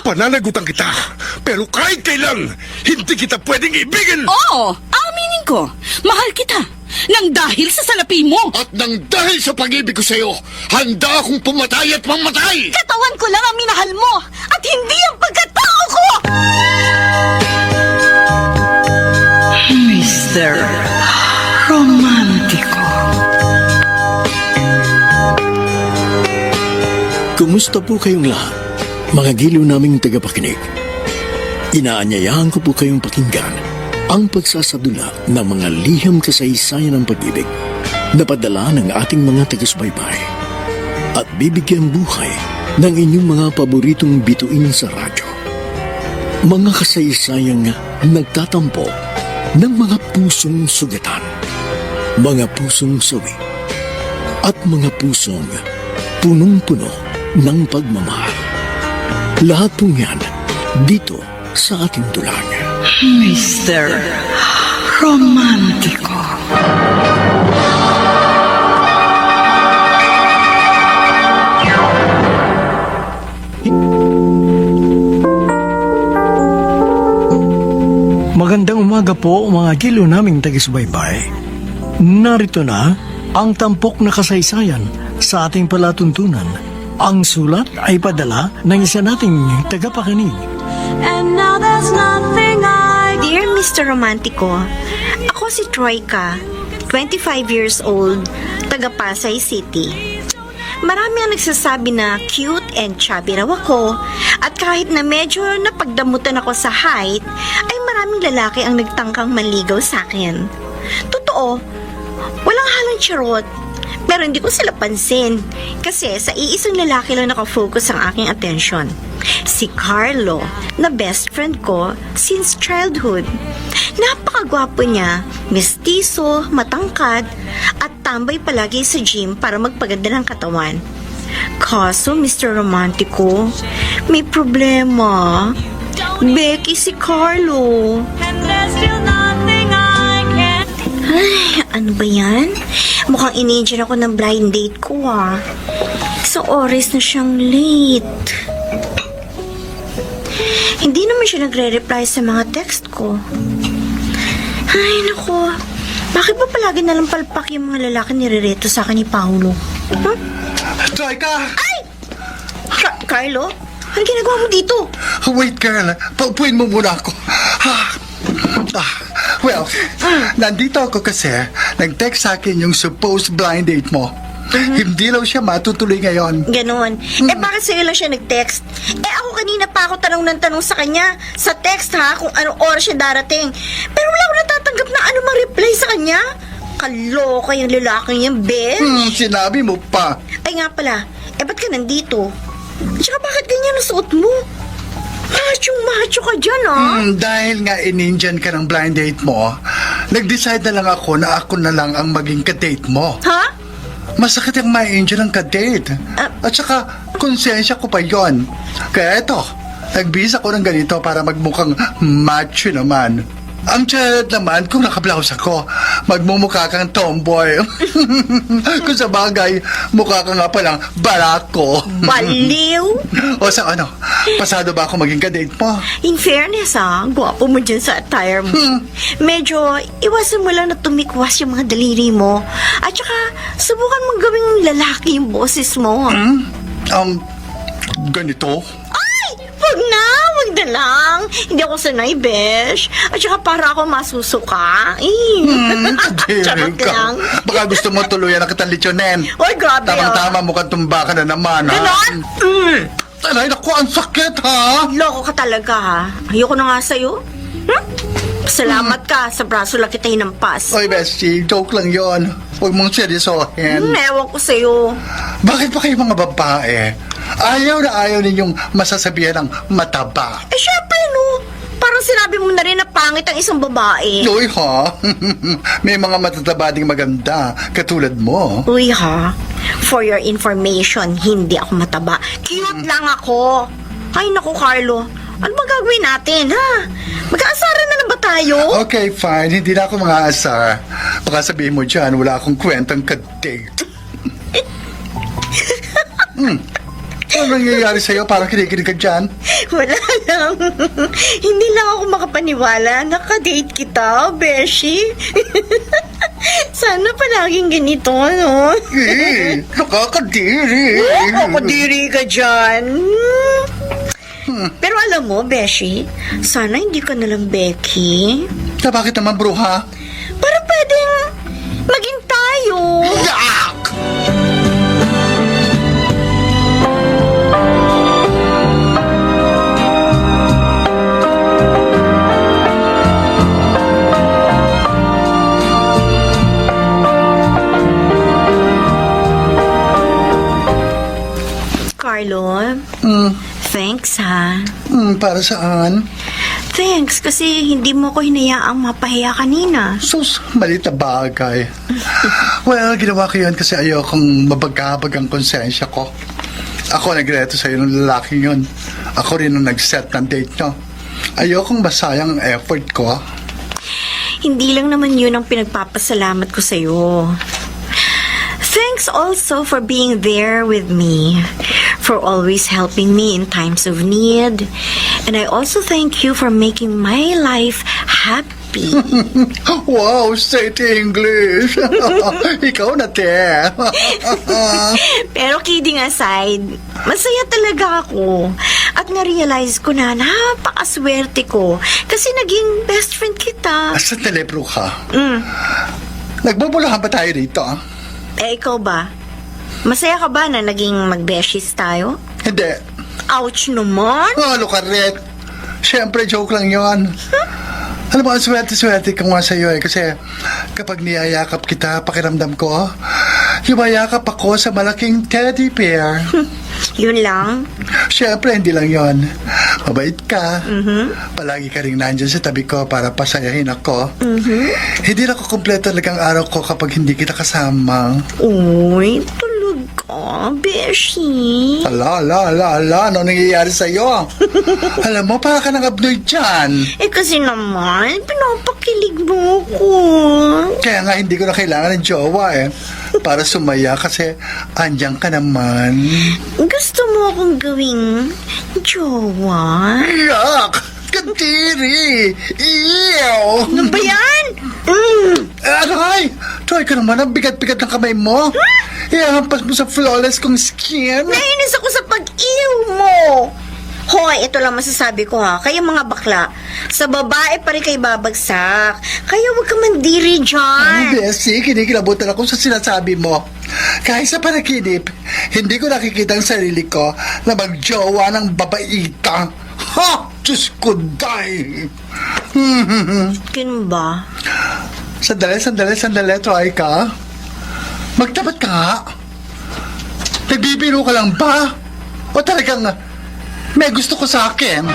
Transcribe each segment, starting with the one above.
Pananagutan kita, pero kahit kailan, hindi kita pwedeng ibigin! Oo, aminin ko. Mahal kita. Nang dahil sa salapi mo. At nang dahil sa pag-ibig ko sa'yo, handa akong pumatay at mamatay! Katawan ko lang ang minahal mo at hindi ang pagkatao ko! Mr. Romantico. Kumusta po kayong lahat, mga giliw naming tagapakinig? Inaanyayahan ko po kayong pakinggan ang pagsasadula ng mga liham kasaysayan ng pag-ibig na padala ng ating mga taga-subaybay at bibigyan buhay ng inyong mga paboritong bituin sa radyo. Mga kasaysayang nagtatampo ng mga pusong sugatan, mga pusong sawi, at mga pusong punong-puno ng pagmamahal. Lahat pong yan dito sa ating tulang. Mr. Romantico. Magandang umaga po mga giliw naming taga-subaybay. Narito na ang tampok na kasaysayan sa ating palatuntunan. Ang sulat ay padala ng isa nating tagapakinig. And now there's nothing Dear Mr. Romantico, ako si Troika, 25 years old, taga Pasay City. Marami ang nagsasabi na cute and chubby raw ako at kahit na medyo napagdamutan ako sa height, ay maraming lalaki ang nagtangkang manligaw sa akin. Totoo, walang halong charot. Pero hindi ko sila pansin kasi sa iisang lalaki lang nakafocus ang aking atensyon. Si Carlo, na best friend ko since childhood. Napakagwapo niya, mestizo, matangkad, at tambay palagi sa gym para magpaganda ng katawan. Kaso, Mr. Romantico, may problema. Becky si Carlo. Ay, ano ba yan? Mukhang in-enjoy ako ng blind date ko Sa oras na siyang late. Hindi naman siya nagre-reply sa mga text ko. Ay, naku. Bakit ba palagi nalang palpak yung mga lalaki nirereto sa akin ni Paolo? Huh? Troika! Ay! Carlo? Ano ginagawa mo dito? Wait, girl. Paupuin mo muna ako. Well, nandito ako kasi nag-text sa akin yung supposed blind date mo. Hindi raw siya matutuloy ngayon. Ganon. Bakit sa'yo lang siya nag-text? Ako kanina pa ako tanong ng tanong sa kanya sa text kung anong oras siya darating. Pero wala ko natatanggap na anumang reply sa kanya. Kaloka yung lalaking yan, be. Sinabi mo pa. Ay nga pala, ba't ka nandito? At saka bakit ganyan ang suot mo? Macho ka dyan, Dahil nga in-Indian ka ng blind date mo, nag-decide na lang ako na ako na lang ang maging kadate mo. Ha? Masakit yung ma-Indian ng kadate. At saka, konsensya ko pa yon. Kaya eto, nagbihis ako ng ganito para magmukhang macho naman. Ang tiyan naman, kung nakablouse ako, magmumukha kang tomboy. Kung sa bagay, mukha ka nga palang barako. Baliw! O sa ano, pasado ba ako maging kadate mo? In fairness, gwapo mo dyan sa attire mo. Medyo, iwasan mo lang na tumikwas yung mga daliri mo. At saka, subukan mong gawing lalaki yung boses mo. Ganito? Wag na lang. Hindi ako sanay, besh. At saka para ako masusuka. Charot lang. Baka gusto mo tuluyan na kitang lityonin. Oy, grabe Tamang-tama mukhang tumba ka na naman, Ganon? Ay, naku, ang sakit, ha? Loko ka talaga, Ayoko na nga sa'yo. Salamat ka. Sa braso lang kita hinampas. Oy, bestie, joke lang yon. Huwag mong seryosohin. Ewan ko sa'yo. Bakit ba kayo mga babae? Ayaw na ayaw ninyong masasabihan ng mataba. Syempre, no. Parang sinabi mo na rin na pangit ang isang babae. Uy, ha? May mga matataba ding maganda, katulad mo. Uy, ha? For your information, hindi ako mataba. Cute lang ako. Ay, naku, Carlo. Ano ba gagawin natin, ha? Magkaasaran na ba tayo? Okay, fine. Hindi na ako mga asar. Baka sabihin mo dyan, wala akong kwentang kadate. Ano nangyayari sa'yo? Parang kinikilig ka dyan. Wala lang. Hindi lang ako makapaniwala. Nakadate kita, Beshi. Sana palaging ganito, no? Nakakadiri. Nakadiri ka dyan. Pero alam mo, Beshi, sana hindi ka nalang Becky. Na bakit naman, bruha? Para pwedeng maging tayo. Yak! Carlo, thanks ha. Para saan? Thanks kasi hindi mo ko hinayaang mapahiya kanina. Sus, malit na bagay. Well, ginawa ko yun kasi ayokong mabagabag ang konsensya ko. Ako nagreto sa'yo ng lalaking yun. Ako rin ang nag-set ng date nyo. Ayokong masayang ang effort ko. Hindi lang naman yun ang pinagpapasalamat ko sa'yo. Thanks also for being there with me, for always helping me in times of need. And I also thank you for making my life happy. Wow, straight English. Ikaw na, te. Pero kidding aside, masaya talaga ako. At na-realize ko na napakaswerte ko kasi naging best friend kita. Sandali, bruha. Nagbubulahan ba tayo dito? Eh, ikaw ba? Masaya ka ba na naging mag-beshies tayo? Hindi. Ouch naman! Ano ka, Red? Siyempre, joke lang yon. Alam mo, ang swerte-swerte ko nga sa'yo eh. Kasi kapag niyayakap kita, pakiramdam ko, yumayakap ako sa malaking teddy bear. Yun lang? Siyempre, hindi lang yon. Mabait ka. Palagi ka rin nandyan sa tabi ko para pasayahin ako. Hindi na ko kumpleto talagang araw ko kapag hindi kita kasama. Uy, tulog ka, Beshi. Ala, ano nangyayari sa'yo? Alam mo, para ka nang abnoy dyan. Eh kasi naman, pinapakilig mo ko. Kaya nga hindi ko na kailangan ng jowa eh. Para sumaya kasi andyan ka naman. Gusto mo akong gawing jowa? Yak! Kadiri! Ew! Ano ba yan? Aray! Try ka naman, ang bigat-bigat ng kamay mo. Ihampas mo sa flawless kong skin. Nainis ako sa pag-iw mo. Hoy, ito lang masasabi ko ha. Kaya mga bakla, sa babae pa rin kayo babagsak. Kaya huwag ka mandiri dyan. Bessie, kinikilabutan ako sa sinasabi mo. Kahit sa panaginip, hindi ko nakikita ang sarili ko na magjowa ng babaita. Ha! Diyos ko, die! Ganun ba? Sandali, try ka. Magtapat ka nga. Nagbibiro ka lang ba? O talagang may gusto ko sa akin?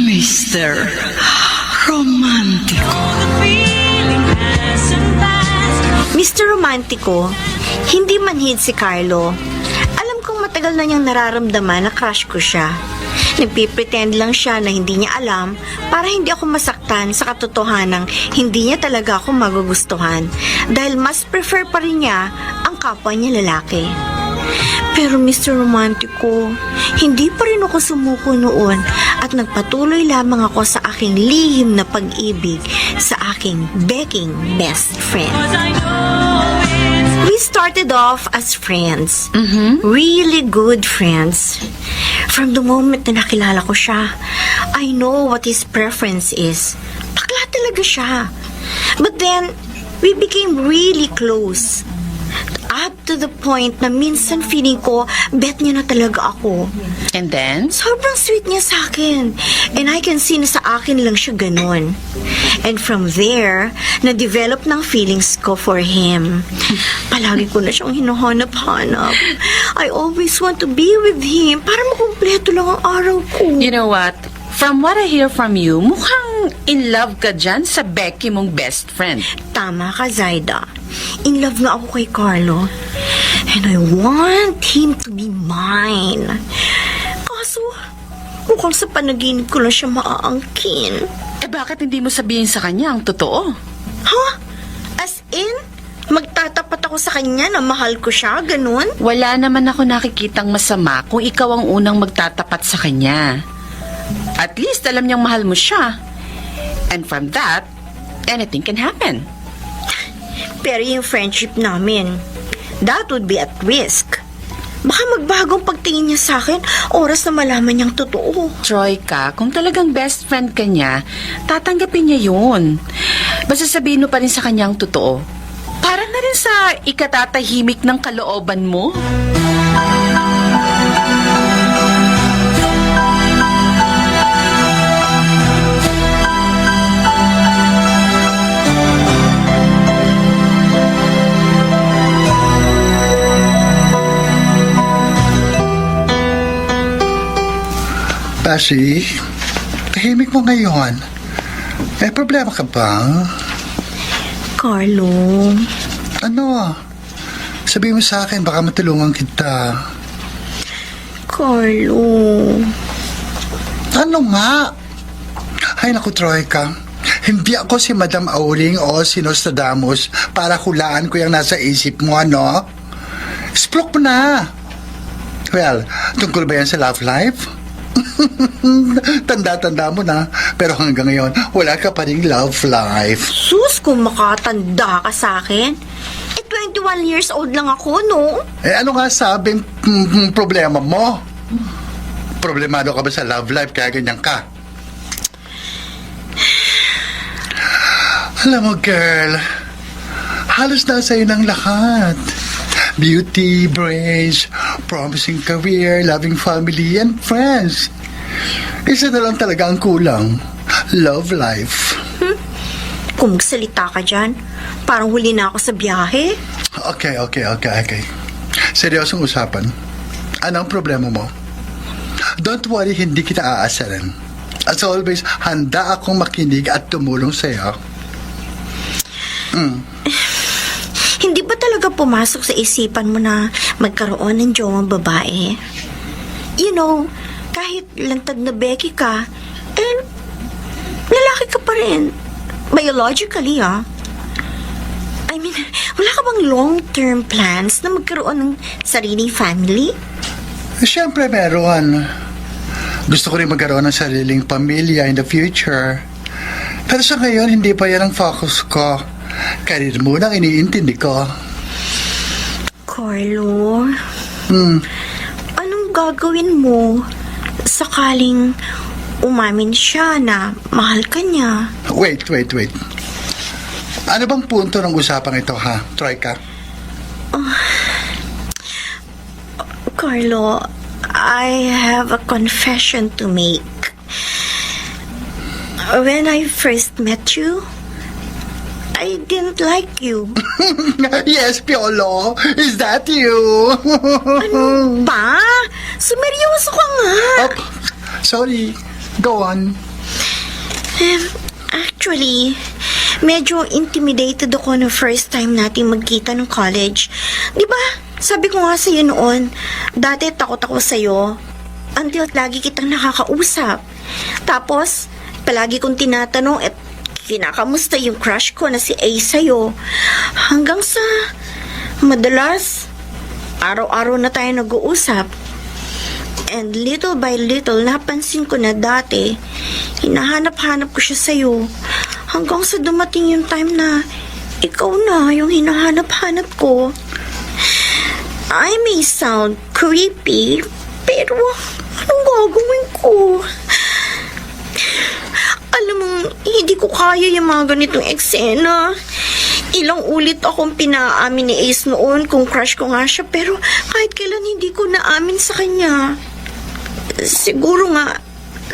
Mr. Romantico. Mr. Romantico, hindi manhid si Carlo. Alam kong matagal na niyang nararamdaman na crush ko siya. Nagpipretend lang siya na hindi niya alam para hindi ako masaktan sa katotohanang hindi niya talaga ako magugustuhan dahil mas prefer pa rin niya ang kapwa niya lalaki. Pero Mr. Romantico, hindi pa rin ako sumuko noon at nagpatuloy lamang ako sa aking lihim na pag-ibig sa aking begging best friend. We started off as friends. Really good friends. From the moment na nakilala ko siya, I know what his preference is. Bakla talaga siya. But then, we became really close. Up to the point na minsan feeling ko, bet niya na talaga ako. And then? Sobrang sweet niya sa akin. And I can see na sa akin lang siya ganun. And from there, na-develop ng feelings ko for him. Palagi ko na siyang hinahanap-hanap. I always want to be with him para makumpleto lang ang araw ko. You know what? From what I hear from you, mukhang in love ka dyan sa Becky mong best friend. Tama ka, Zaida. In love na ako kay Carlo. And I want him to be mine. Kaso, mukhang sa panaginip ko lang siya maaangkin. Eh bakit hindi mo sabihin sa kanya ang totoo? Ha? As in, magtatapat ako sa kanya na mahal ko siya, ganun? Wala naman ako nakikitang masama kung ikaw ang unang magtatapat sa kanya. At least alam niyang mahal mo siya. And from that, anything can happen. Pero yung friendship namin, that would be at risk. Baka magbagong pagtingin niya sa akin, oras na malaman niyang totoo. Troika, kung talagang best friend ka niya, tatanggapin niya yun. Basta sabihin mo pa rin sa kanya ang totoo. Para na rin sa ikatatahimik ng kalooban mo. Pasi, tahimik mo ngayon. May problema ka ba? Carlo, Ano? Sabihin mo sa akin, baka matulungan kita. Carlo. Ano nga? Ay naku, Troika. Hindi ako si Madam Auling o si Nostradamus para hulaan ko yung nasa isip mo, ano? Explore mo na. Well, tungkol ba yan sa love life? Tanda-tanda mo na. Pero hanggang ngayon, wala ka pa ring love life. Sus, kung makatanda ka sa akin. 21 years old lang ako, no? Ano nga sabing problema mo? Problemado ka ba sa love life kaya ganyan ka? Alam mo, girl, halos nasa iyo ng lahat. Beauty, brains, promising career, loving family, and friends. Isa na lang talaga ang kulang. Love life. Kung magsalita ka dyan, parang huli na ako sa biyahe. Okay. Seryosong usapan. Anong problema mo? Don't worry, hindi kita aasaran. As always, handa akong makinig at tumulong sa'yo. Hindi ba talaga pumasok sa isipan mo na magkaroon ng jowang babae? You know, kahit lantad na Becky ka, lalaki ka pa rin. Biologically, I mean, wala ka bang long-term plans na magkaroon ng sariling family? Siyempre meron. Gusto ko rin magkaroon ng sariling pamilya in the future. Pero sa ngayon, hindi pa yan ang focus ko. Career muna ang iniintindi ko. Carlo, anong gagawin mo sakaling umamin siya na mahal ka niya? Wait. Ano bang punto ng usapang ito, ha, Troika? Carlo, I have a confession to make. When I first met you, I didn't like you. Yes, Piolo. Is that you? Ano ba? Sumeryoso ka nga. Oh, sorry. Go on. Actually, medyo intimidated ako no first time natin magkita ng college. Di ba? Sabi ko nga sa'yo noon, dati takot ako sa'yo until lagi kitang nakakausap. Tapos, palagi kong tinatanong at kinakamusta yung crush ko na si A sa'yo. Hanggang sa madalas, araw-araw na tayo nag-uusap. And little by little, napansin ko na dati, hinahanap-hanap ko siya sa'yo. Hanggang sa dumating yung time na ikaw na yung hinahanap-hanap ko. I may sound creepy, pero anong gagawin ko? Alam mo, hindi ko kaya yung mga ganitong eksena. Ilang ulit akong pinaamin ni Ace noon kung crush ko nga siya, pero kahit kailan hindi ko naamin sa kanya. Siguro nga,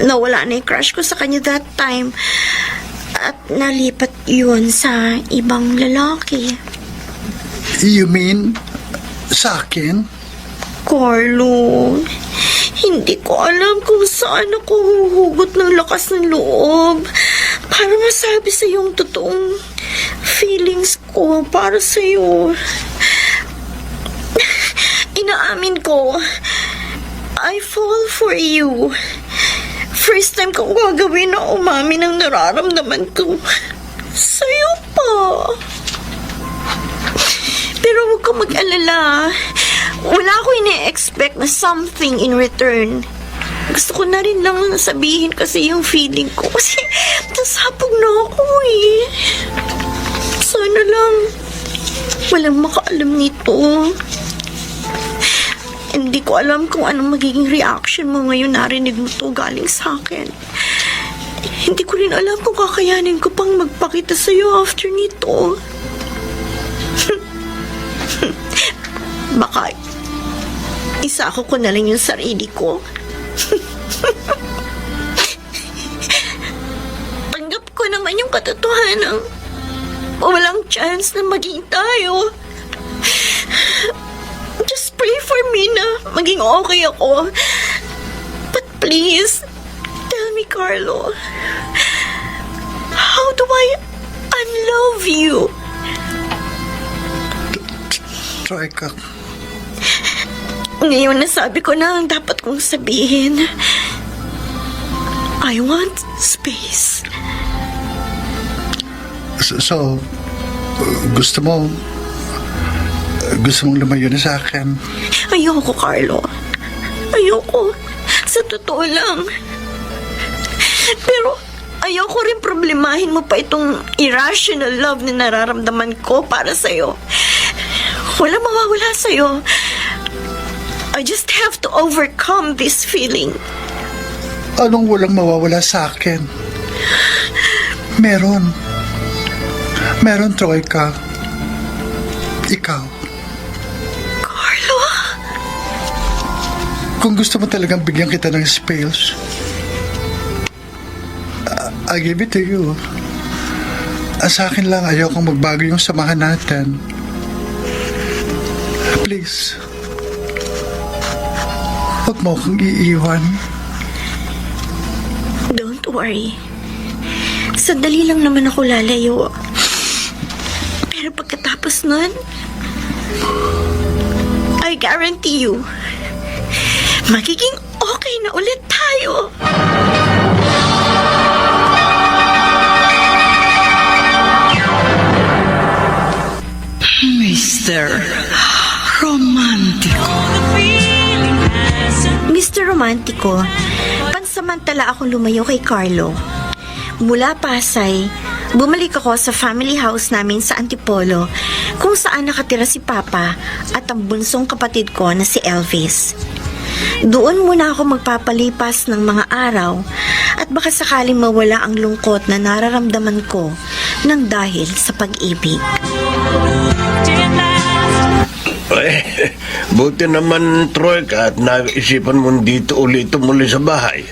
nawala na yung crush ko sa kanya that time. At nalipat yun sa ibang lalaki. You mean, sa akin? Carlo, hindi ko alam kung saan ako huhugot ng lakas ng loob para masabi sa yung totoong feelings ko para sa iyo. Inaamin ko, I fall for you. First time kong gagawin na umamin ang nararamdaman ko sa'yo pa. Pero huwag kang mag-alala. Wala ko ine-expect na something in return. Gusto ko na rin lang sabihin kasi yung feeling ko. Kasi nasabog na ako eh. Sana lang walang makaalam nito. Hindi ko alam kung anong magiging reaction mo ngayon narinig mo to galing sa akin. Hindi ko rin alam kung kakayanin ko pang magpakita sa'yo after nito. Baka isako ko na lang yung sarili ko. Tanggap ko naman yung katotohanan. Walang chance na maging tayo. Just pray for me na maging okay ako. But please, tell me, Carlo, how do I unlove you? Troika, Ngayon nasabi ko na ang dapat kong sabihin. I want space. so gusto mong lumayo na sa akin? Ayoko, Carlo. Ayoko. Sa totoo lang. Pero ayoko rin problemahin mo pa itong irrational love na nararamdaman ko para sa'yo. Wala mawawala sa'yo. I just have to overcome this feeling. Anong walang mawawala sa akin? Meron, Troika. Ikaw. Carlo? Kung gusto mo talagang bigyan kita ng space, I give it to you. Sa akin lang, ayaw kong magbago yung samahan natin. Please. Huwag mo akong iiwan. Don't worry. Sandali lang naman ako lalayo. Pero pagkatapos nun, I guarantee you, magiging okay na ulit tayo. Mr. Romantico. Mr. Romantico, pansamantala akong lumayo kay Carlo. Mula Pasay, bumalik ako sa family house namin sa Antipolo, kung saan nakatira si Papa at ang bunsong kapatid ko na si Elvis. Doon muna ako magpapalipas ng mga araw at baka sakaling mawala ang lungkot na nararamdaman ko nang dahil sa pag-ibig. Buti naman, Troika, at naisipan mo dito ulit muli sa bahay.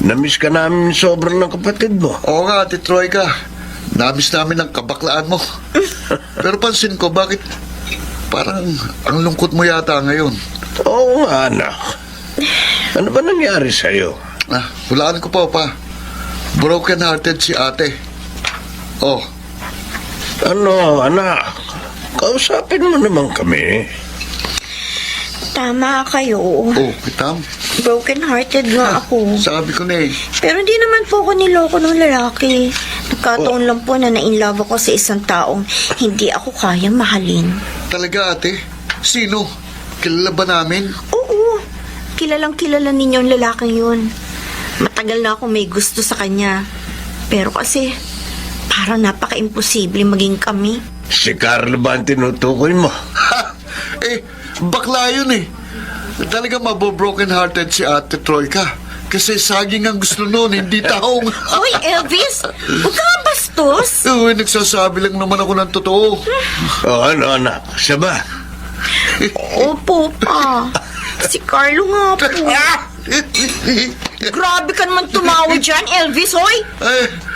Namiss ka namin sobrang ng kapatid mo. Oo nga, Ate Troika. Namiss namin ang kabaklaan mo. Pero pansin ko, bakit parang ang lungkot mo yata ngayon? Oo nga, anak. Ano ba nangyari sa'yo? Hulaan ko pa. Broken-hearted si ate. Oh, Ano, anak? Kausapin mo naman kami. Tama kayo. Kitam. Broken-hearted nga ako. Sabi ko na eh. Pero hindi naman po ako niloko ng lalaki. Nagkataon lang po na na-inlove ako sa isang taong hindi ako kaya mahalin. Talaga, ate? Sino? Kilala ba namin? Oo, kilalang kilala ninyo ang lalaking yun. Matagal na ako may gusto sa kanya. Pero kasi, parang napaka-imposible maging kami. Si Carlo ba ang tinutukoy mo? Bakla yun eh. Talaga mabobroken-hearted si Ate Troika. Kasi saging ang gusto noon, hindi taong. Hoy, Elvis! Huwag ka nga bastos! Nagsasabi lang naman ako ng totoo. Ano, anak? Siya ba? Opo pa. Si Carlo nga po. Grabe ka naman tumawa dyan, Elvis, hoy!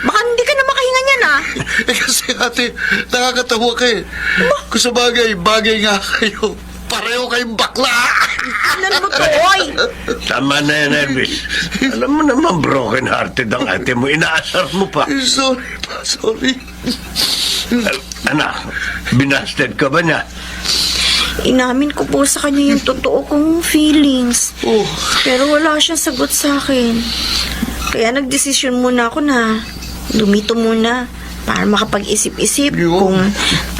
Baka hindi ka na makahinga niyan, ah. Kasi ate, nakakatawa ka eh. Kung sa bagay nga kayo. Pareho kayong bakla. Alam mo to, hoy! Tama na yan, Elvis. Alam mo naman, broken-hearted ang ate mo. Inaasar mo pa. Sorry. Anak, binasted ka ba niya? Inamin ko po sa kanya yung totoo kong feelings. Pero wala siyang sagot sa akin. Kaya nagdesisyon muna ako na lumito muna para makapag-isip-isip Yun. kung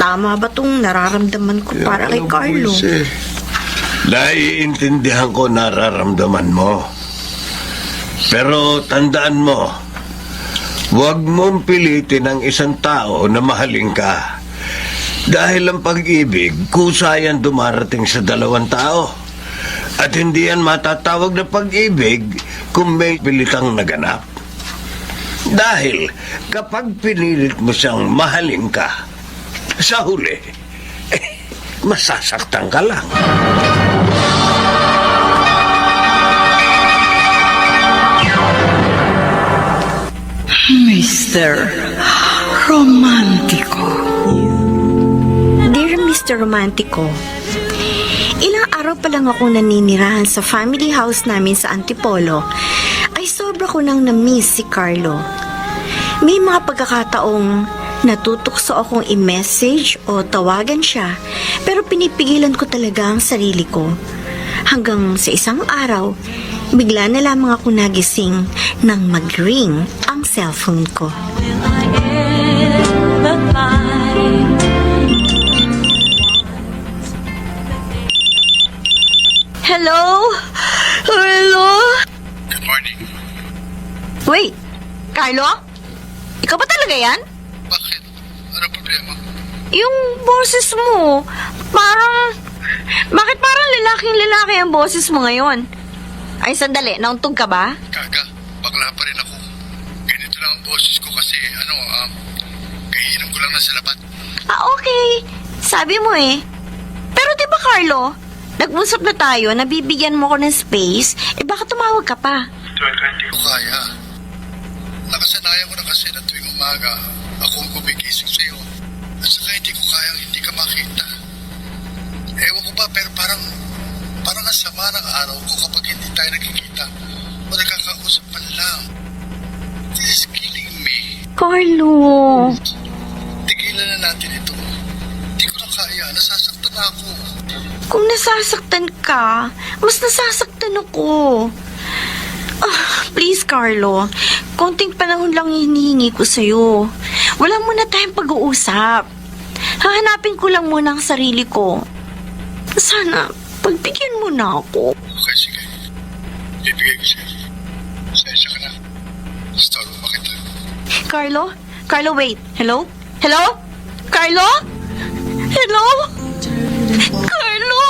tama ba tong nararamdaman ko para kay Alam mo, Carlo. Ilse, Naiintindihan ko nararamdaman mo. Pero tandaan mo, huwag mong pilitin ang isang tao na mahalin ka. Dahil ang pag-ibig, kusa yan dumarating sa dalawang tao. At hindi yan matatawag na pag-ibig kung may pilitang naganap. Dahil kapag pinilit mo siyang mahalin ka, sa huli, masasaktan ka lang. Mr. Romantico. Dear Mr. Romantico, ilang araw pa lang ako naninirahan sa family house namin sa Antipolo, ay sobra ko nang na-miss si Carlo. May mga pagkakataong natutokso akong i-message o tawagan siya, pero pinipigilan ko talaga ang sarili ko. Hanggang sa isang araw, bigla na lamang ako nagising nang mag-ring ang cellphone ko. Hello? Hello? Good morning. Wait, Carlo? Ikaw ba talaga yan? Bakit? Ano problema? Yung boses mo, bakit parang lalaking-lalaki ang boses mo ngayon? Ay, sandali, nauntog ka ba? Kaga, bakla pa rin ako. Ganito lang ang boses ko kasi, kaiinom ko lang na sa labat. Ah, okay. Sabi mo eh. Pero di ba, Carlo, nag-usap na tayo, nabibigyan mo ko ng space, baka tumawag ka pa. Hindi ko kaya. Nakasanayan ko na kasi na tuwing umaga, ako ang gumigising sa'yo. At saka hindi ko kayang hindi ka makita. Ewan ko ba, pero parang ang sama ng araw ko kapag hindi tayo nagkikita o nagkakausap man lang. This is killing me. Carlo. Tigilan na natin ito. Hindi ko na kaya. Nasasaktan na ako. Kung nasasaktan ka, mas nasasaktan ako. Please, Carlo. Konting panahon lang hinihingi ko sa'yo. Wala muna tayong pag-uusap. Hahanapin ko lang muna ang sarili ko. Sana, pagbigyan mo na ako. Okay, sige. Bibigay ko sa'yo. Sensya ka na. Start mo kita. Carlo? Carlo, wait. Hello? Hello? Carlo? Hello? Carlo?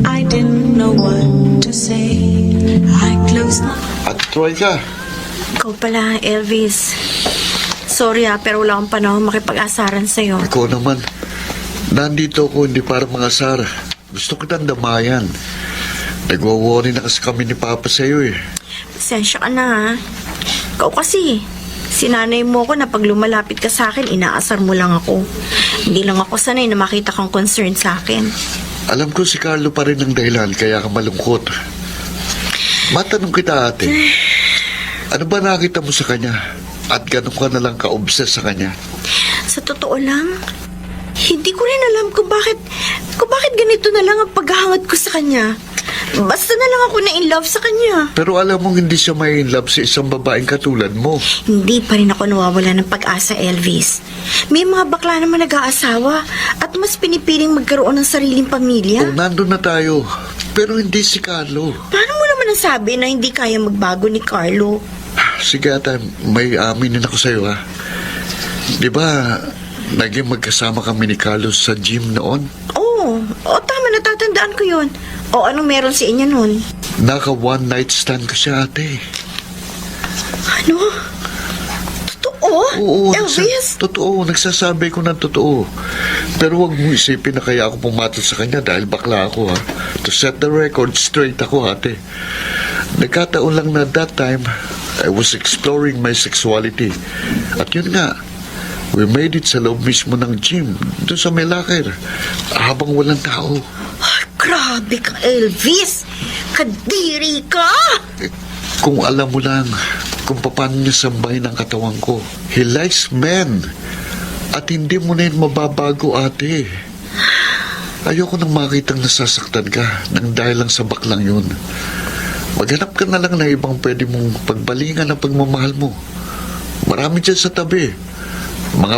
I didn't know what to say. I closed my at Troy ka. Ikaw pala, Elvis. Sorry pero wala akong panahon makipag-asaran sa'yo. Ikaw naman. Nandito ako hindi para mga asar. Gusto kitang damayan. Nagwaworry na kasi kami ni Papa sa'yo eh. Pasensya ka na ha. Ikaw kasi, sinanay mo ko na pag lumalapit ka sa akin, inaasar mo lang ako. Hindi lang ako sanay na makita kang concern sa akin. Alam ko si Carlo pa rin ang dahilan kaya ka malungkot. Matanong kita ate, ano ba nakita mo sa kanya? At ganun ka na lang ka-obsess sa kanya? Sa totoo lang, hindi ko rin alam kung bakit ganito na lang ang paghahangad ko sa kanya. Basta na lang ako na-in-love sa kanya. Pero alam mong hindi siya may in love sa isang babaeng katulad mo. Hindi pa rin ako nawawala ng pag-asa, Elvis. May mga bakla naman nag-aasawa at mas pinipiling magkaroon ng sariling pamilya. O nandun na tayo, pero hindi si Carlo. Paano mo naman nasabi na hindi kaya magbago ni Carlo? Sige ate, may aminin ako sa'yo ha. Di ba, naging magkasama kami ni Carlos sa gym noon? Oo, tama, natatandaan ko yun. O anong meron sa inyo nun? Naka one night stand ko siya ate. Ano? Totoo? Oo, Elvis? totoo, nagsasabi ko ng totoo. Pero wag mo isipin na kaya ako pumatol sa kanya dahil bakla ako ha. To set the record straight ako ate. Nagkataon lang na that time, I was exploring my sexuality. At yun nga, we made it sa loob mismo ng gym, doon sa may locker, habang walang tao. Ay, grabe ka, Elvis! Kadiri ka! Kung alam mo lang kung paano niya sambahin ang katawan ko. He likes men. At hindi mo na yun mababago, ate. Ayoko nang makitang nasasaktan ka nang dahil lang sa baklang yun. Maghanap ka na lang ng ibang pwede mong pagbalingan ang pagmamahal mo. Marami dyan sa tabi. Mga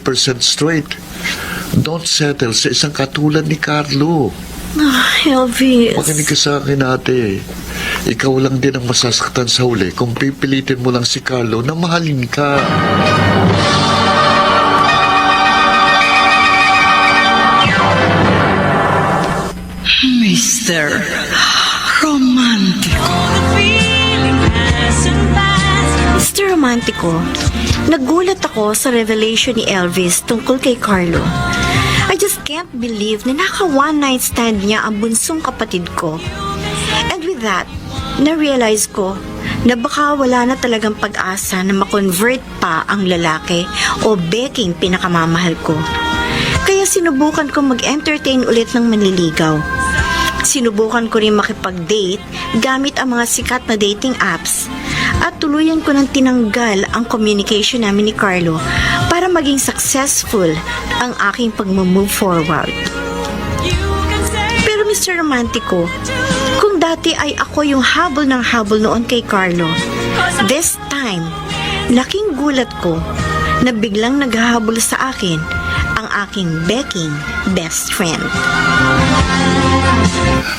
100% straight. Don't settle sa isang katulad ni Carlo. Elvis. Makinig ka sa akin, ate. Ikaw lang din ang masasaktan sa huli kung pipilitin mo lang si Carlo na mahalin ka. Mr. Romantico. Mr. Romantico, nagulat ako sa revelation ni Elvis tungkol kay Carlo. I just can't believe na naka one night stand niya ang bunsong kapatid ko. And with that, na-realize ko na baka wala na talagang pag-asa na makonvert pa ang lalaki o beking pinakamamahal ko. Kaya sinubukan ko mag-entertain ulit ng manliligaw. Sinubukan ko rin makipag-date gamit ang mga sikat na dating apps at tuluyan ko nang tinanggal ang communication namin ni Carlo para maging successful ang aking pag-move forward. Pero Mr. Romantico, kung dati ay ako yung habol ng habol noon kay Carlo, this time, laking gulat ko na biglang naghahabol sa akin ang aking beking best friend.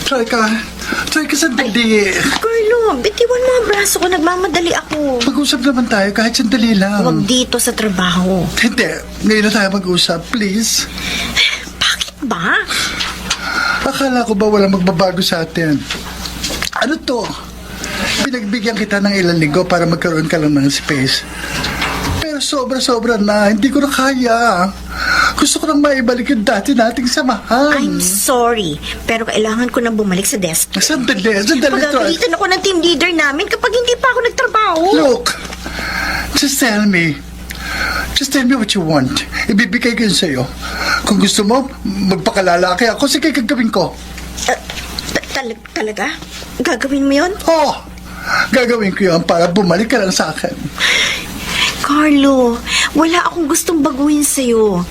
Troika, sandali. Carlo, bitiwan mo ang braso ko. Nagmamadali ako. Mag-usap naman tayo kahit sandali lang. Huwag dito sa trabaho. Hindi, ngayon na tayo mag-usap, please. Bakit ba? Akala ko ba walang magbabago sa atin? Ano to? Pinagbigyan kita ng ilang linggo para magkaroon ka lang ng space. Pero sobra-sobra na, hindi ko na kaya. Gusto ko nang maibalik yung dati nating samahan. I'm sorry, pero kailangan ko na bumalik sa desk. Sandali, Troy. Pagagalitan ako ng team leader namin kapag hindi pa ako nagtrabaho. Look, just tell me. Just tell me what you want. Ibibigay ko yun sa'yo. Kung gusto mo, magpakalalaki ako, sige gagawin ko. Talaga? Gagawin mo yun? Oo, gagawin ko yun para bumalik ka lang sa akin. Carlo, wala akong gustong baguhin sa'yo.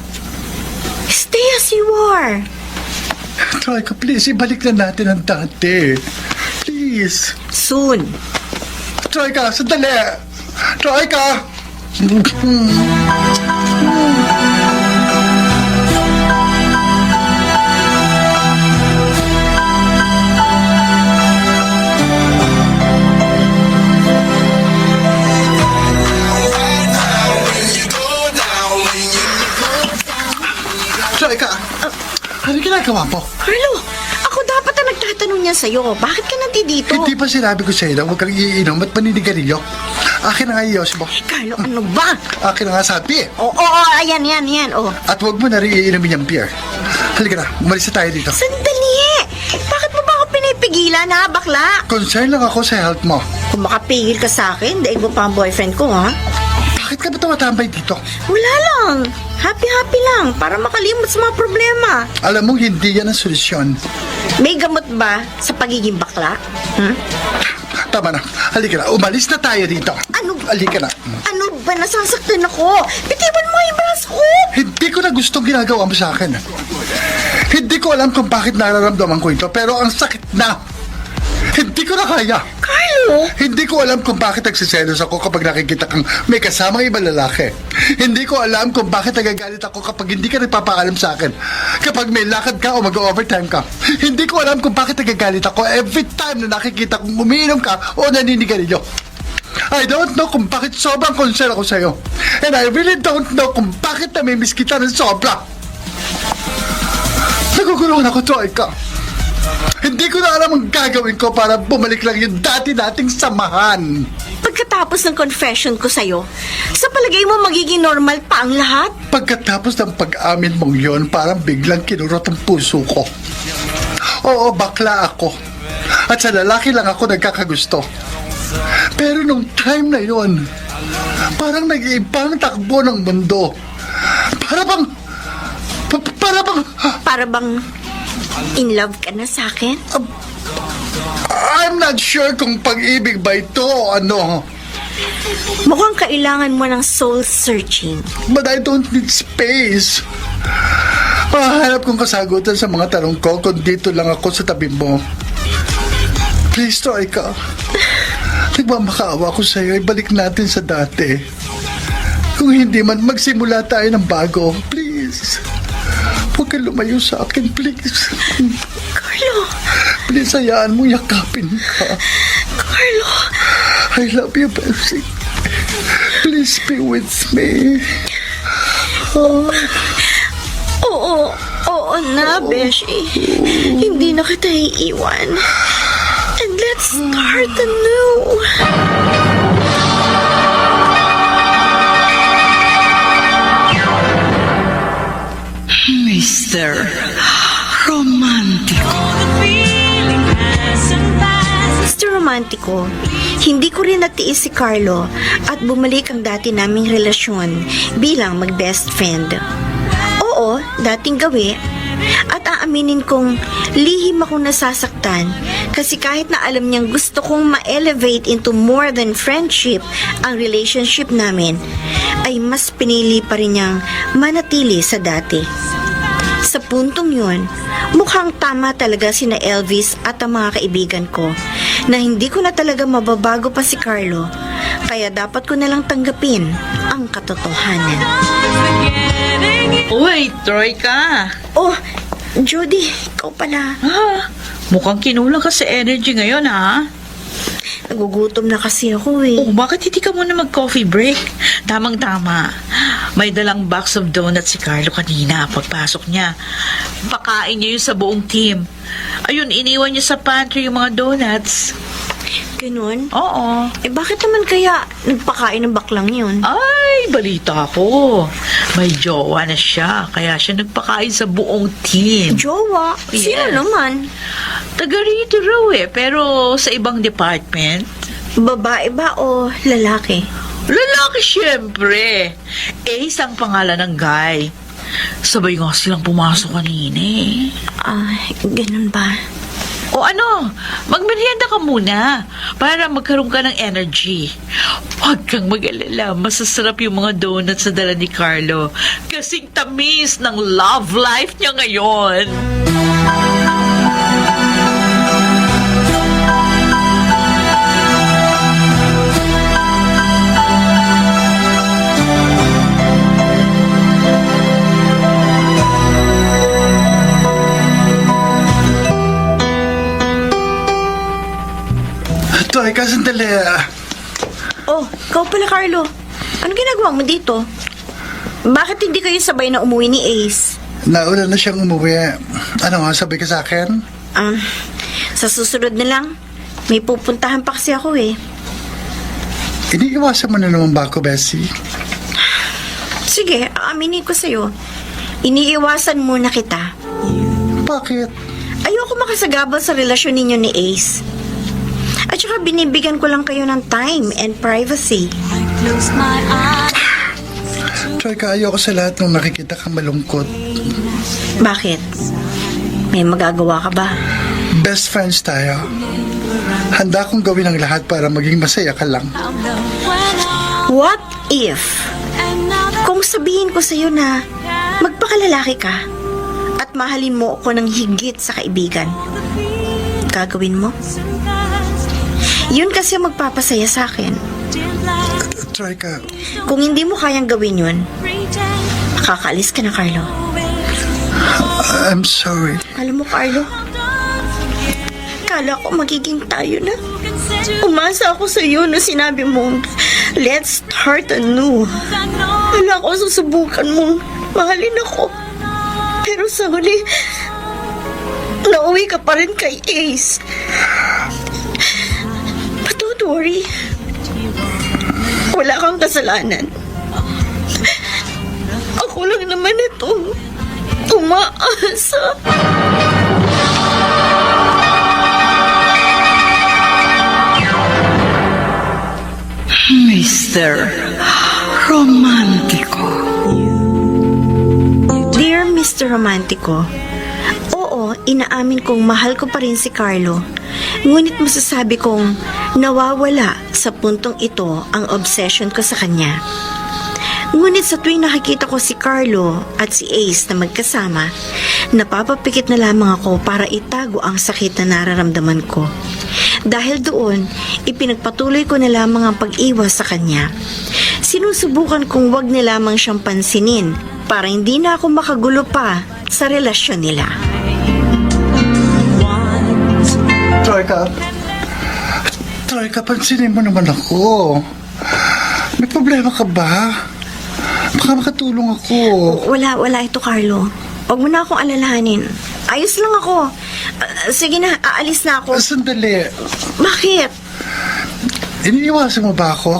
Stay as you are. Troika, please, ibalik na natin ang dati. Please. Soon. Troika, sandali. Troika! Troika, ano ginagawa mo? Carlo, ako dapat ang nagtatanong niya sa'yo. Bakit ka nandito? Hindi pa sinabi ko sa'yo na huwag kang iinom at paninigarilyo. Akin na nga iyos mo. Carlo, ano ba? Akin na nga sabi. Oo, ayan, oh. At huwag mo na rin iinumin yung beer. Halika na, umalis na tayo dito. Sandali! Bakit mo ba ako pinipigilan, ha, bakla? Concern lang ako sa health mo. Kung makapigil ka sa akin, daig mo pa ang boyfriend ko, ha? Bakit ka ba tumatambay dito? Wala lang. Happy-happy lang para makalimot sa mga problema. Alam mo, hindi yan ang solusyon. May gamot ba sa pagiging bakla? Hmm? Tama na. Halika na. Umalis na tayo dito. Ano? Halika na. Ano ba? Nasasaktan ako. Bitiwan mo yung braso ko. Hindi ko na gustong ginagawa mo sa akin. Hindi ko alam kung bakit nararamdaman ko ito, pero ang sakit na. Hindi ko na kaya. Carlo! Hindi ko alam kung bakit nagsiselos ako kapag nakikita kang may kasamang ibang lalaki. Hindi ko alam kung bakit nagagalit ako kapag hindi ka nagpapaalam sa akin. Kapag may lakad ka o mag-overtime ka. Hindi ko alam kung bakit nagagalit ako every time na nakikita kong umiinom ka o naninigarilyo. I don't know kung bakit sobrang concern ako sa'yo. And I really don't know kung bakit namimiss kita ng sobra. Nagugulungan ako, Troika. Hindi ko na alam ang gagawin ko para bumalik lang yung dati nating samahan. Pagkatapos ng confession ko sa'yo, sa palagay mo magiging normal pa ang lahat? Pagkatapos ng pag-amin mong yon, parang biglang kinurot ang puso ko. Oo, bakla ako. At sa lalaki lang ako nagkakagusto. Pero nung time na yon, parang nag-iibang takbo ng mundo. Para bang in love ka na sa akin? I'm not sure kung pag-ibig ba ito o ano. Mukhang kailangan mo ng soul searching. But I don't need space. Mahanap kong kasagutan sa mga tanong ko kung dito lang ako sa tabi mo. Please, Troika. Nagmamakaawa ko sa'yo. Ibalik natin sa dati. Kung hindi man, magsimula tayo ng bago. Please. Huwag kang lumayo sa akin, please. Carlo! Please, hayaan mo yakapin ka. Carlo! I love you, Bessie. Please be with me. Oo na, Beshi. Hindi na kita iiwan. And let's start anew. Mr. Romantico. Mr. Romantico, hindi ko rin natiis si Carlo at bumalik ang dati naming relasyon bilang mag-best friend. Oo, dating gawi. At aaminin kong lihim akong nasasaktan kasi kahit na alam niyang gusto kong ma-elevate into more than friendship ang relationship namin, ay mas pinili pa rin niyang manatili sa dati. Sa puntong yun, mukhang tama talaga sina Elvis at ang mga kaibigan ko na hindi ko na talaga mababago pa si Carlo, kaya dapat ko nalang tanggapin ang katotohanan. Uy, Troika. Oh, Judy, ikaw pala. Mukhang kinulang ka sa energy ngayon, ha? Nagugutom na kasi ako eh. Oh, bakit hindi ka muna mag-coffee break? Tamang-tama. May dalang box of donuts si Carlo kanina pagpasok niya. Pakain niya yun sa buong team. Ayun, iniwan niya sa pantry yung mga donuts. Ganun? Oo. Eh bakit naman kaya nagpakain ng baklang yun? Ay, balita ko. May jowa na siya, kaya siya nagpakain sa buong team. Jowa? Sino Yes. naman? Taga rito raw pero sa ibang department. Babae ba o lalaki? Lalaki siyempre. Ace ang pangalan ng guy. Sabay nga silang pumasok kanina eh. Ganun ba? O ano, magmerienda ka muna para magkaroon ka ng energy. Huwag kang mag-alala, masasarap yung mga donuts na dala ni Carlo. Kasing tamis ng love life niya ngayon. Troika, sandali. Oh, ikaw pala, Carlo. Ano ginagawa mo dito? Bakit hindi kayo sabay na umuwi ni Ace? Nauna na siyang umuwi. Ano nga, sabi ka sa akin? Sa susunod na lang, may pupuntahan pa kasi ako eh. Iniiwasan mo na naman ba ako, Bessie? Sige, aaminin ko sa'yo. Iniiwasan muna kita. Bakit? Ayoko makasagabal sa relasyon ninyo ni Ace. At saka binibigyan ko lang kayo ng time and privacy. Troika, ayoko sa lahat ng nakikita kang malungkot. Bakit? May magagawa ka ba? Best friends tayo. Handa kong gawin ang lahat para maging masaya ka lang. What if kung sabihin ko sa'yo na magpakalalaki ka at mahalin mo ako ng higit sa kaibigan? Gagawin mo? Yun kasi ang magpapasaya sa akin. Troika, Kung hindi mo kayang gawin yun, makakaalis ka na, Carlo. I'm sorry. Alam mo, Carlo, kala ko magiging tayo na. Umasa ako sa iyo na sinabi mo, let's start anew. Wala ko susubukan mong mahalin ako. Pero sa huli, nauwi ka pa rin kay Ace. But don't worry. Wala kang kasalanan. Ako lang naman itong umaasa. Mr. Romantico. Dear Mr. Romantico, oo, inaamin kong mahal ko pa rin si Carlo. Ngunit masasabi kong nawawala sa puntong ito ang obsession ko sa kanya. Ngunit sa tuwing nakikita ko si Carlo at si Ace na magkasama, napapapikit na lamang ako para itago ang sakit na nararamdaman ko. Dahil doon, ipinagpatuloy ko na lamang ang pag-iwas sa kanya. Sinusubukan kong wag na lamang siyang pansinin para hindi na ako makagulo pa sa relasyon nila. Troika, pansinin mo naman ako. May problema ka ba? Baka makatulong ako. Wala ito, Carlo. Huwag mo na akong alalahanin. Ayos lang ako. Sige na, aalis na ako. Sandali. Bakit? Iniiwasan mo ba ako?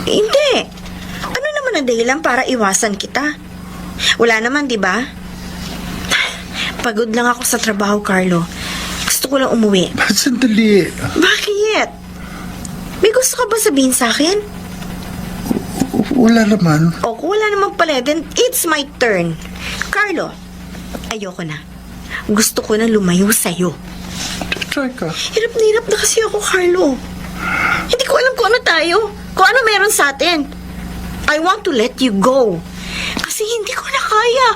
Hindi. Ano naman ang dahilan para iwasan kita? Wala naman, di ba? Pagod lang ako sa trabaho, Carlo. Gusto ko lang umuwi. Sandali. Bakit? May gusto ka ba sabihin sa akin? Wala naman. O kung wala naman pala, then it's my turn. Carlo, ayoko na. Gusto ko na lumayo sa'yo. Troika. Hirap na hirap na kasi ako, Carlo. Hindi ko alam kung ano tayo. Kung ano meron sa atin. I want to let you go. Kasi hindi ko na kaya.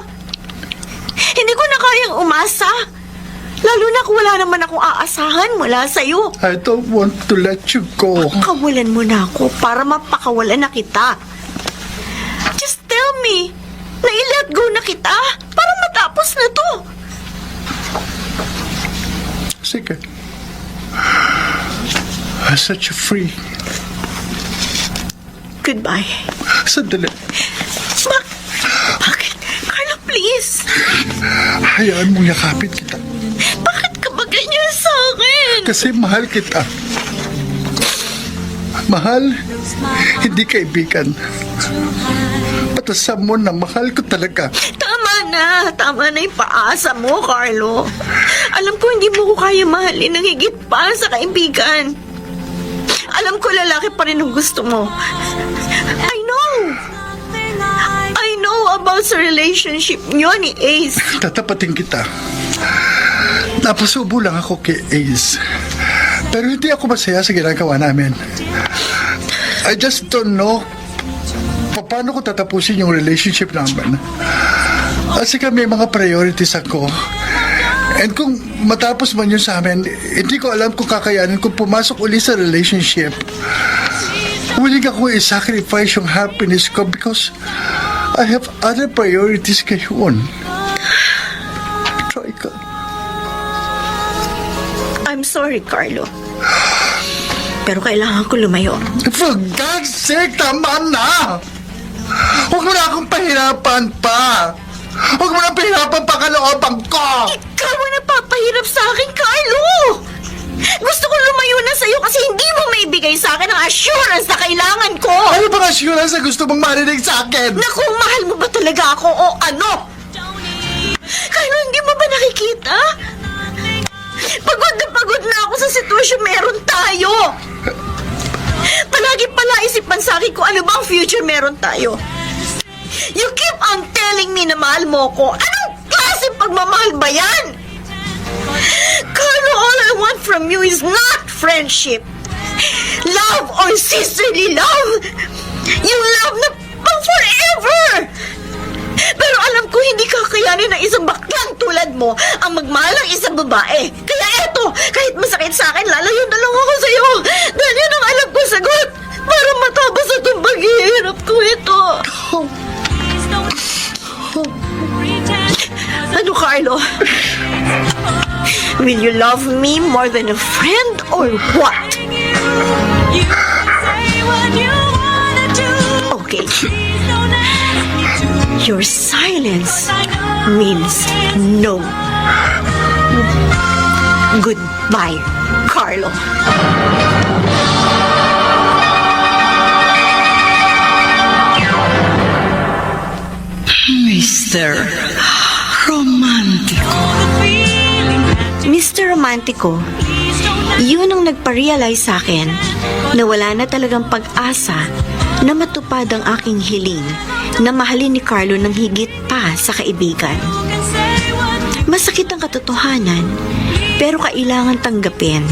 Hindi ko na kayang umasa. Lalo na kung wala naman akong aasahan mula sa'yo. I don't want to let you go. Kawalan mo na ako para mapakawalan na kita. Just tell me na i-let go na kita para matapos na to. Sige. I'll set you free. Goodbye. Sandali. Bakit? Carlo, please. Hayaan mong yakapin kita. Bakit ka ba ganyan sa akin? Kasi mahal kita. Mahal, hindi kaibigan. Patasan mo na mahal ko talaga. Tama na yung paasa mo, Carlo. Alam ko hindi mo ko kaya mahalin ng higit pa sa kaibigan. Alam ko lalaki pa rin ang gusto mo. I know about sa relationship niyo ni Ace. Tatapatin kita. Napasubo lang ako kay Ace. Pero hindi ako masaya sa ginagawa namin. I just don't know paano ko tatapusin yung relationship namin. Kasi kami mga priorities ako. And kung matapos man yun sa amin, hindi ko alam kung kakayanin kung pumasok uli sa relationship. Willing ako i-sacrifice yung happiness ko because I have other priorities ngayon. Try ka. I'm sorry, Carlo. Pero kailangan ko lumayo. For God's sake, tama na! Huwag mo na akong pahirapan pa! Huwag mo na pahirapan pa kalooban ko! Ikaw ang napapahirap sa akin, Carlo! Gusto ko lumayo na sa'yo kasi hindi mo maibigay sa akin ang assurance na kailangan ko! Ano bang assurance na gusto mong marinig sa akin? Na kung mahal mo ba talaga ako o ano? Carlo, hindi mo ba nakikita? Pagod na ako sa sitwasyon meron tayo! Palagi pala isipan sa akin kung ano bang future meron tayo. You keep on telling me na mahal mo ko. Anong klaseng pagmamahal ba yan? Carlo, all I want from you is not friendship. Love or sisterly love. Yung love na pang forever. Pero alam ko hindi kakayanin ng isang baklang tulad mo ang magmahal ng isang babae. Kaya eto, kahit masakit sa akin, lalayo na lang ako sa'yo. Dahil yun ang alam ko sagot para matapos itong paghihirap ko ito. Ano, Carlo? Will you love me more than a friend or what? Okay. Your silence means no. Goodbye, Carlo. Mr. Romantico. Mr. Romantico, yun ang nagpa-realize sa akin na wala na talagang pag-asa na matupad ang aking hiling na mahalin ni Carlo ng higit pa sa kaibigan. Masakit ang katotohanan, pero kailangan tanggapin.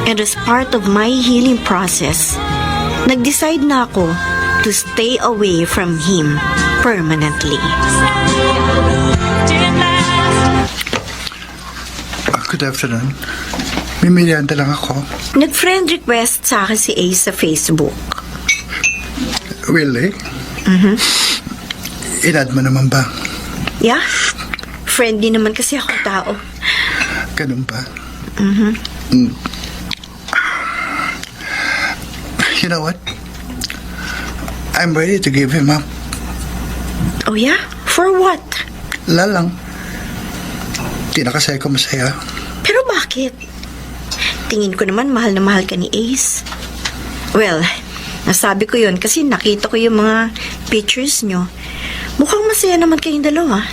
And as part of my healing process, nag-decide na ako to stay away from him permanently. Good afternoon. May merienda lang ako. Nag-friend request sa akin si Ace sa Facebook. Really? Inad mo naman ba? Yeah? Friendly naman kasi ako tao. Ganun ba? You know what? I'm ready to give him up. Oh yeah? For what? Lalang. Di na kasi ako masaya. Pero bakit? Tingin ko naman mahal na mahal ka ni Ace. Well, nasabi ko yun kasi nakita ko yung mga pictures nyo. Mukhang masaya naman kayong dalawa.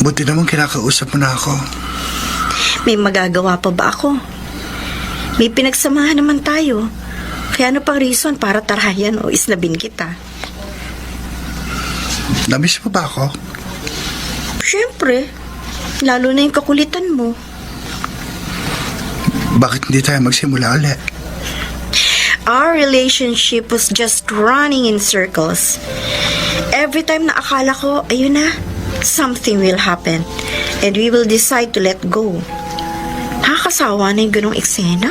Buti naman kinakausap mo na ako. May magagawa pa ba ako? May pinagsamahan naman tayo. Kaya ano pang reason para tarayan o islabin kita? Namiss mo ba ako? Siyempre. Lalo na yung kakulitan mo. Bakit hindi tayo magsimula ulit? Our relationship was just running in circles. Every time na akala ko, ayun na, something will happen. And we will decide to let go. Nakakasawa na yung ganong eksena.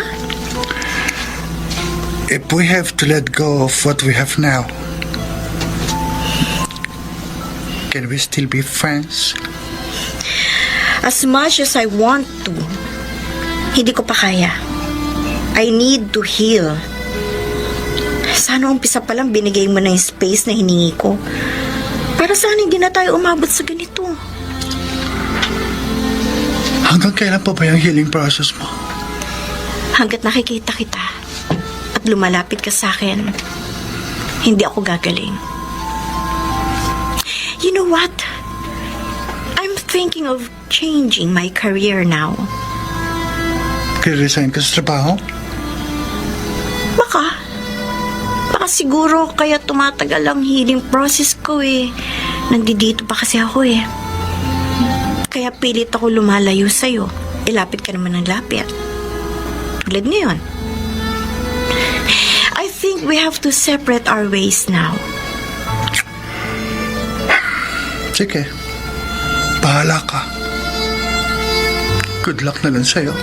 If we have to let go of what we have now, can we still be friends? As much as I want to, hindi ko pa kaya. I need to heal. Sana umpisa pa lang binigay mo na yung space na hiningi ko. Para sana hindi na tayo umabot sa ganito. Hanggang kailan pa ba yung healing process mo? Hanggat nakikita kita at lumalapit ka sa akin, hindi ako gagaling. You know what? I'm thinking of changing my career now. Kire-resign ka sa trabaho? Baka siguro kaya tumatagal ang healing process ko eh. Nandito pa kasi ako eh. Kaya pilit ako lumalayo sa'yo. Ilapit ka naman ng lapit. Tulad ngayon. I think we have to separate our ways now. Sige. Bahala ka. Good luck na lang sa'yo.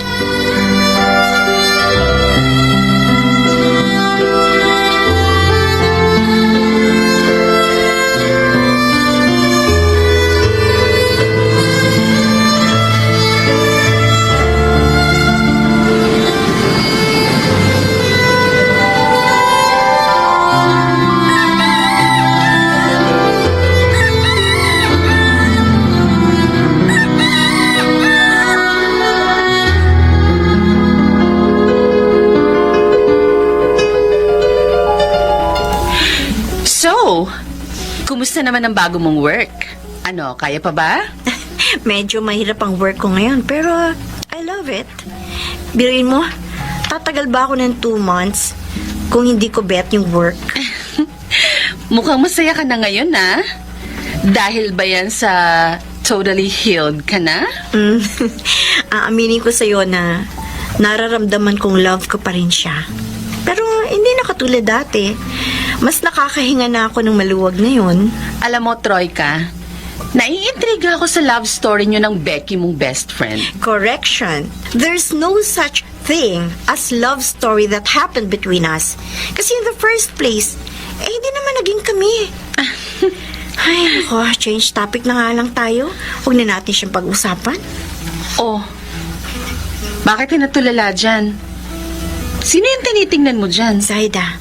So, kumusta naman ang bago mong work? Ano, kaya pa ba? Medyo mahirap ang work ko ngayon, pero I love it. Biruin mo, tatagal ba ako ng 2 months kung hindi ko bet yung work? Mukhang masaya ka na ngayon, ha? Dahil ba yan sa totally healed ka na? Aaminin ko sa'yo na nararamdaman kong love ko pa rin siya. Pero hindi na katulad dati. Mas nakakahinga na ako ng maluwag ngayon. Alam mo, Troika, naiintriga ako sa love story nyo ng Becky mong best friend. Correction. There's no such thing as love story that happened between us. Kasi in the first place, hindi naman naging kami. Ay, nako, change topic na nga lang tayo. Huwag na natin siyang pag-usapan. Oh, bakit tinatulala dyan? Sino yung tinitingnan mo dyan? Zaida,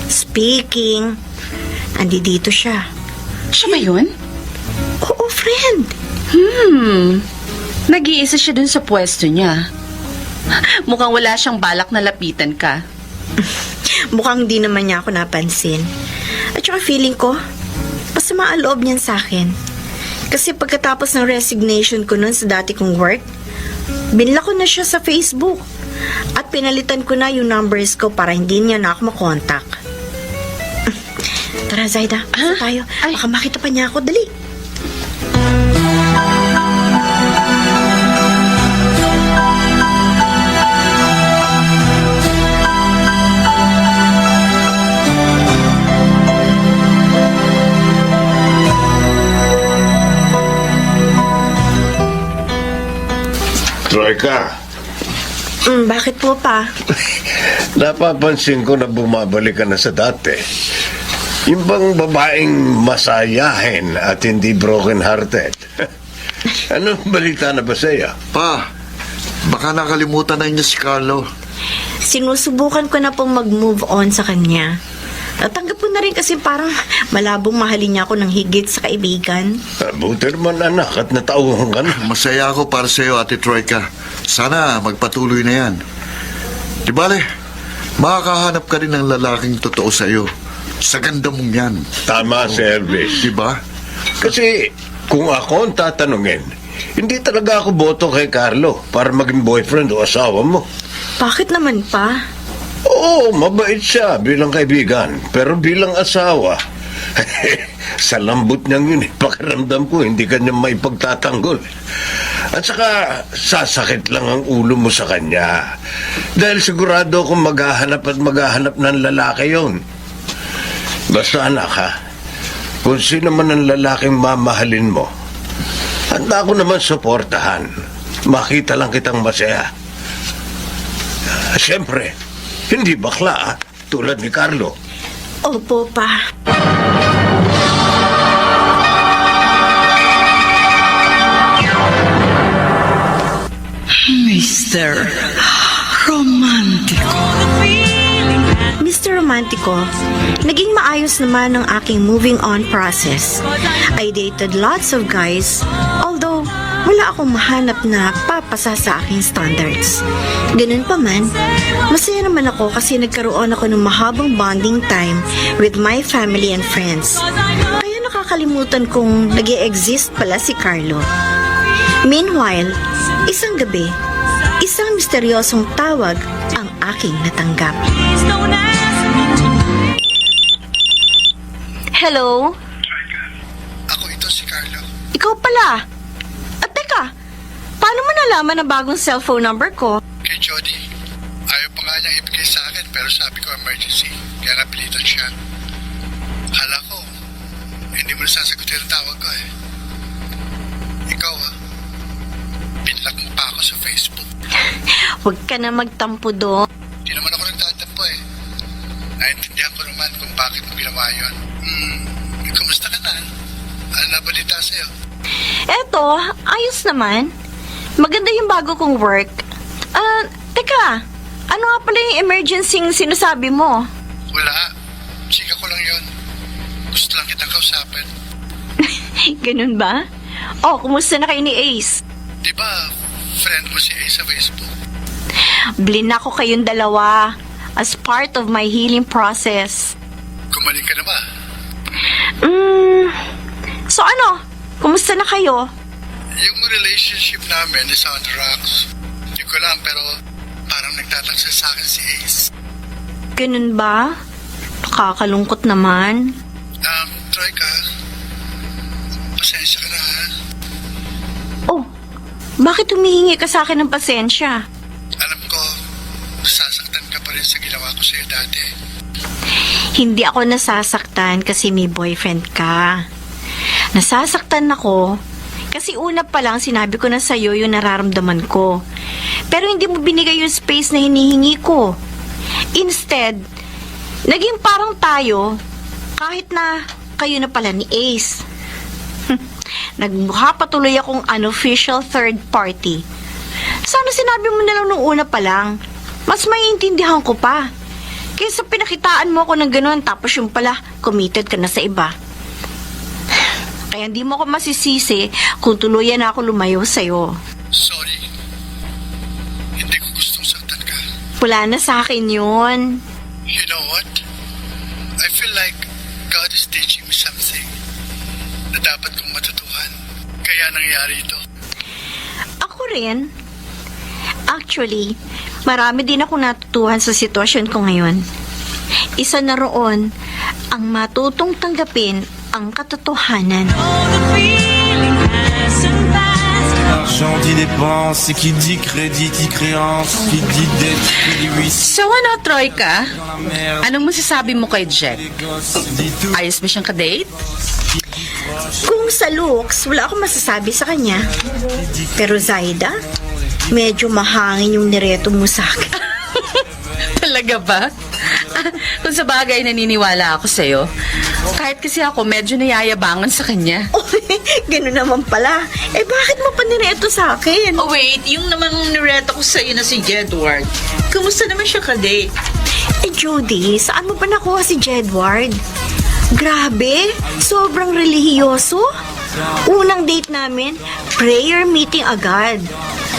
speaking, andito siya. Siya ba yun? Oo, friend. Nag-iisa siya dun sa pwesto niya. Mukhang wala siyang balak na lapitan ka. Mukhang di naman niya ako napansin. At saka feeling ko, masama ang loob niyan sa akin. Kasi pagkatapos ng resignation ko nun sa dati kong work, binla ko na siya sa Facebook. At pinalitan ko na yung numbers ko para hindi niya na ako makontak. Tara, Zaida. Basta tayo. Ay. Baka makita pa niya ako. Dali. Troika, Bakit po pa? Napapansin ko na bumabalik ka na sa dati. Yung bang babaeng masayahin at hindi broken-hearted. Anong balita na ba sa'yo? Pa, baka nakalimutan na niya si Carlo. Sinusubukan ko na pong mag-move on sa kanya. Natanggap ko na rin kasi parang malabong mahalin niya ako ng higit sa kaibigan. Buti naman anak at natauhan ka na. Masaya ako para sa iyo, Ate Troika. Sana magpatuloy na yan. Di bale, makakahanap ka rin ng lalaking totoo sa iyo. Sa ganda mong yan. Tama, Sir Elvis. Di ba? Kasi kung ako ang tatanungin, hindi talaga ako boto kay Carlo para maging boyfriend o asawa mo. Bakit naman pa? Oo, mabait siya bilang kaibigan. Pero bilang asawa, sa lambot niyang yun, pakiramdam ko, hindi kanya maipagtatanggol. At saka, sasakit lang ang ulo mo sa kanya. Dahil sigurado akong maghahanap ng lalaki yon. Basta anak ha, kung sino man ang lalaking mamahalin mo, handa ko naman suportahan. Makita lang kitang masaya. Siyempre, hindi bakla tulad ni Carlo. Opo pa. Mr. Romantico. Mr. Romantico, naging maayos naman ang aking moving on process. I dated lots of guys, although wala akong mahanap na papasa sa aking standards. Ganun pa man, masaya naman ako kasi nagkaroon ako ng mahabang bonding time with my family and friends. Kaya nakakalimutan kong nag-e-exist pala si Carlo. Meanwhile, isang gabi, isang misteryosong tawag ang aking natanggap. Hello? Ako ito si Carlo. Ikaw pala? At teka, paano mo nalaman ang bagong cellphone number ko? Kay Jody. Ayaw pa nga niyang ibigay sa akin pero sabi ko emergency. Kaya napilitan siya. Hala ko, hindi mo nasasagutin ang tawag ko eh. Ikaw pinlock mo pa ako sa Facebook. Huwag ka na magtampo doon. Hindi naman ako nagtatampo eh. Naintindihan ko naman kung bakit mo ginawa yun. Kumusta ka na? Ano na balita sa'yo? Eto, ayos naman. Maganda yung bago kong work. Teka, ano nga pala yung emergency sinasabi mo? Wala. Chika ko lang yun. Gusto lang kitang kausapin. Ganun ba? Oh, kumusta na kayo ni Ace? Di ba, friend mo si Ace sa Facebook? Blinak ko kayong dalawa as part of my healing process. Gumaling ka na ba? So ano? Kumusta na kayo? Yung relationship namin is on the rocks. Hindi ko lang, pero parang nagtataksa sa akin si Ace. Ganun ba? Nakakalungkot naman. Troika, pasensya ka na ha. Oh, bakit humihingi ka sa akin ng pasensya? Alam ko, sasaktan ka pa rin sa ginawa ko sa'yo dati. Hindi ako nasasaktan kasi may boyfriend ka. Nasasaktan ako kasi una pa lang sinabi ko na sa'yo yung nararamdaman ko. Pero hindi mo binigay yung space na hinihingi ko. Instead, naging parang tayo kahit na kayo na pala ni Ace. Nagmukha patuloy akong unofficial third party. Sana sinabi mo na lang nung una pa lang. Mas maiintindihan ko pa. Kaysa pinakitaan mo ako ng gano'n tapos yung pala, committed ka na sa iba. Kaya hindi mo ako masisisi kung tuluyan na ako lumayo sa'yo. Sorry. Hindi ko gustong saktan ka. Wala na sa akin yun. You know what? I feel like God is teaching me something na dapat kong matutuhan. Kaya nangyari ito. Ako rin. Actually, marami din ako natutuhan sa sitwasyon ko ngayon. Isa na roon ang matutong tanggapin ang katotohanan. L'argent dit dépense, et qui dit crédit, dit créance, qui dit dette, qui dit huissier. So ano, Troika? Dans la merde, Anong masasabi mo kay Jack? dit tout. Ayos ba siyang kadate? Kung sa looks, wala akong masasabi sa kanya. Pero Zaida, medyo mahangin yung nireto mo sa akin. Talaga ba? Kung sa bagay naniniwala ako sa'yo. Kahit kasi ako medyo nayayabangan sa kanya. Ganun naman pala. Eh, bakit mo pa nireto sa akin? Oh wait, yung namang nireto ko sa'yo na si Jedward. Kumusta naman siya ka-date? Eh, Judy, saan mo pa nakuha si Jedward? Grabe, sobrang relihiyoso. Unang date namin, prayer meeting agad.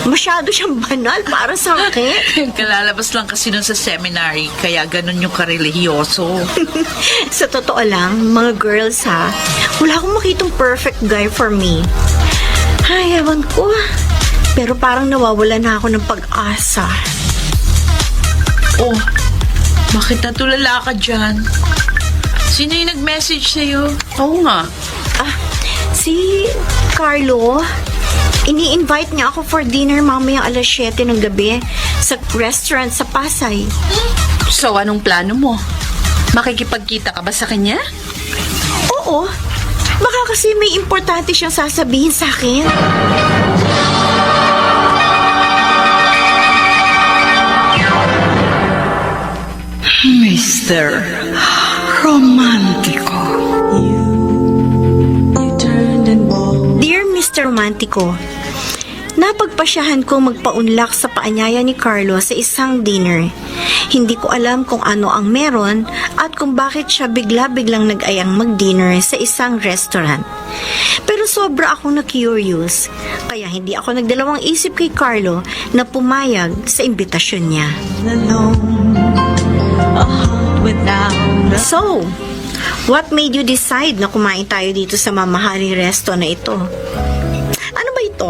Masyado siyang banal para sa akin. Kalalabas lang kasi nun sa seminary, kaya ganun yung karelihiyoso. Sa totoo lang, mga girls ha, wala akong makitong perfect guy for me. Ay, ewan ko. Pero parang nawawala na ako ng pag-asa. Oh, bakit natulala ka dyan? Sino yung nag-message sa'yo? Oo nga. Si Carlo, ini-invite niya ako for dinner mamaya alas 7 ng gabi sa restaurant sa Pasay. So, anong plano mo? Makikipagkita ka ba sa kanya? Oo, baka kasi may importante siyang sasabihin sa akin. Mr. Romantico. Dear Mr. Romantico, napagpasyahan ko magpaunlak sa paanyaya ni Carlo sa isang dinner. Hindi ko alam kung ano ang meron at kung bakit siya bigla-biglang nag-ayang mag-dinner sa isang restaurant. Pero sobra akong na-curious, kaya hindi ako nagdalawang isip kay Carlo na pumayag sa imbitasyon niya. So, what made you decide na kumain tayo dito sa mamahaling resto na ito? Ano ba ito?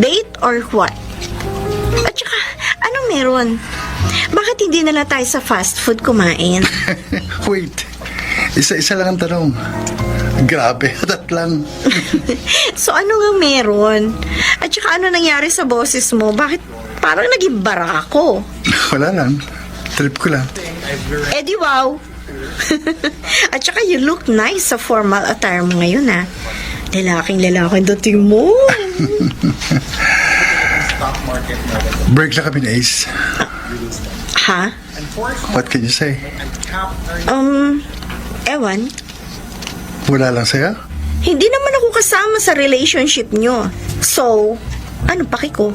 Date or what? At saka, anong meron? Bakit hindi na lang tayo sa fast food kumain? Wait, isa-isa lang ang tanong. Grabe, hatat lang. So, ano nga meron? At saka, ano nangyari sa boses mo? Bakit parang naging bara ako? Wala lang. Trip ko lang. Eh di wow! At saka you look nice sa formal attire mo ngayon ha. Lalaking dating mo. Break lang kami ni Ace. Ha? What can you say? Ewan. Wala lang sa'yo? Hindi naman ako kasama sa relationship nyo. So, ano paki ko?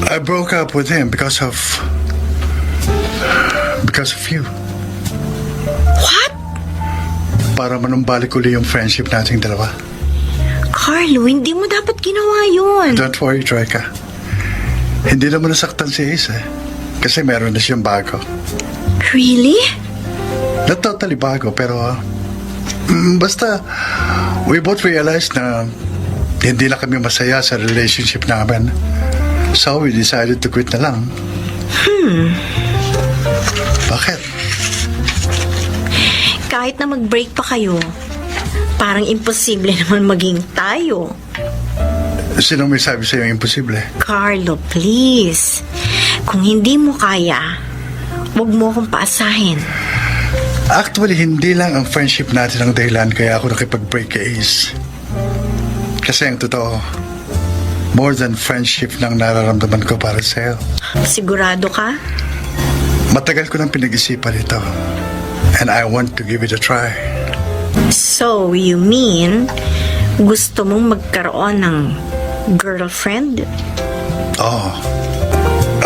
I broke up with him because of you. What? Para manumbalik uli yung friendship nating dalawa. Carlo, hindi mo dapat ginawa yun. Don't worry, Troika. Hindi naman nasaktan si Ace kasi meron na siyang bago. Really? Not totally bago, pero basta we both realized na hindi na kami masaya sa relationship namin. So we decided to quit na lang. Bakit? Kahit na mag-break pa kayo, parang imposible naman maging tayo. Sino may sabi sa'yo imposible? Carlo, please. Kung hindi mo kaya, huwag mo akong paasahin. Actually, hindi lang ang friendship natin ang dahilan kaya ako nakipag-break kay Ace. Kasi ang totoo, more than friendship nang nararamdaman ko para sa'yo. Sigurado ka? Matagal ko nang pinag-isipan ito. And I want to give it a try. So, you mean, gusto mong magkaroon ng girlfriend? Oh,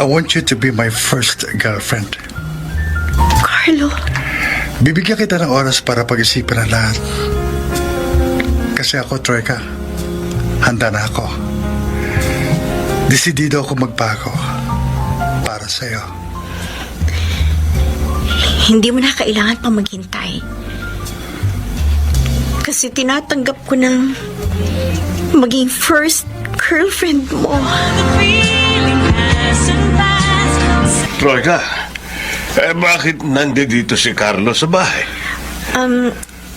I want you to be my first girlfriend. Carlo, Bibigyan kita ng oras para pag-isipan ang lahat. Kasi ako, Troika, handa na ako. Desidido ako magbago para sa'yo. hindi mo na kailangan pa maghintay. Kasi tinatanggap ko ng maging first girlfriend mo. Troika, bakit nandito si Carlo sa bahay?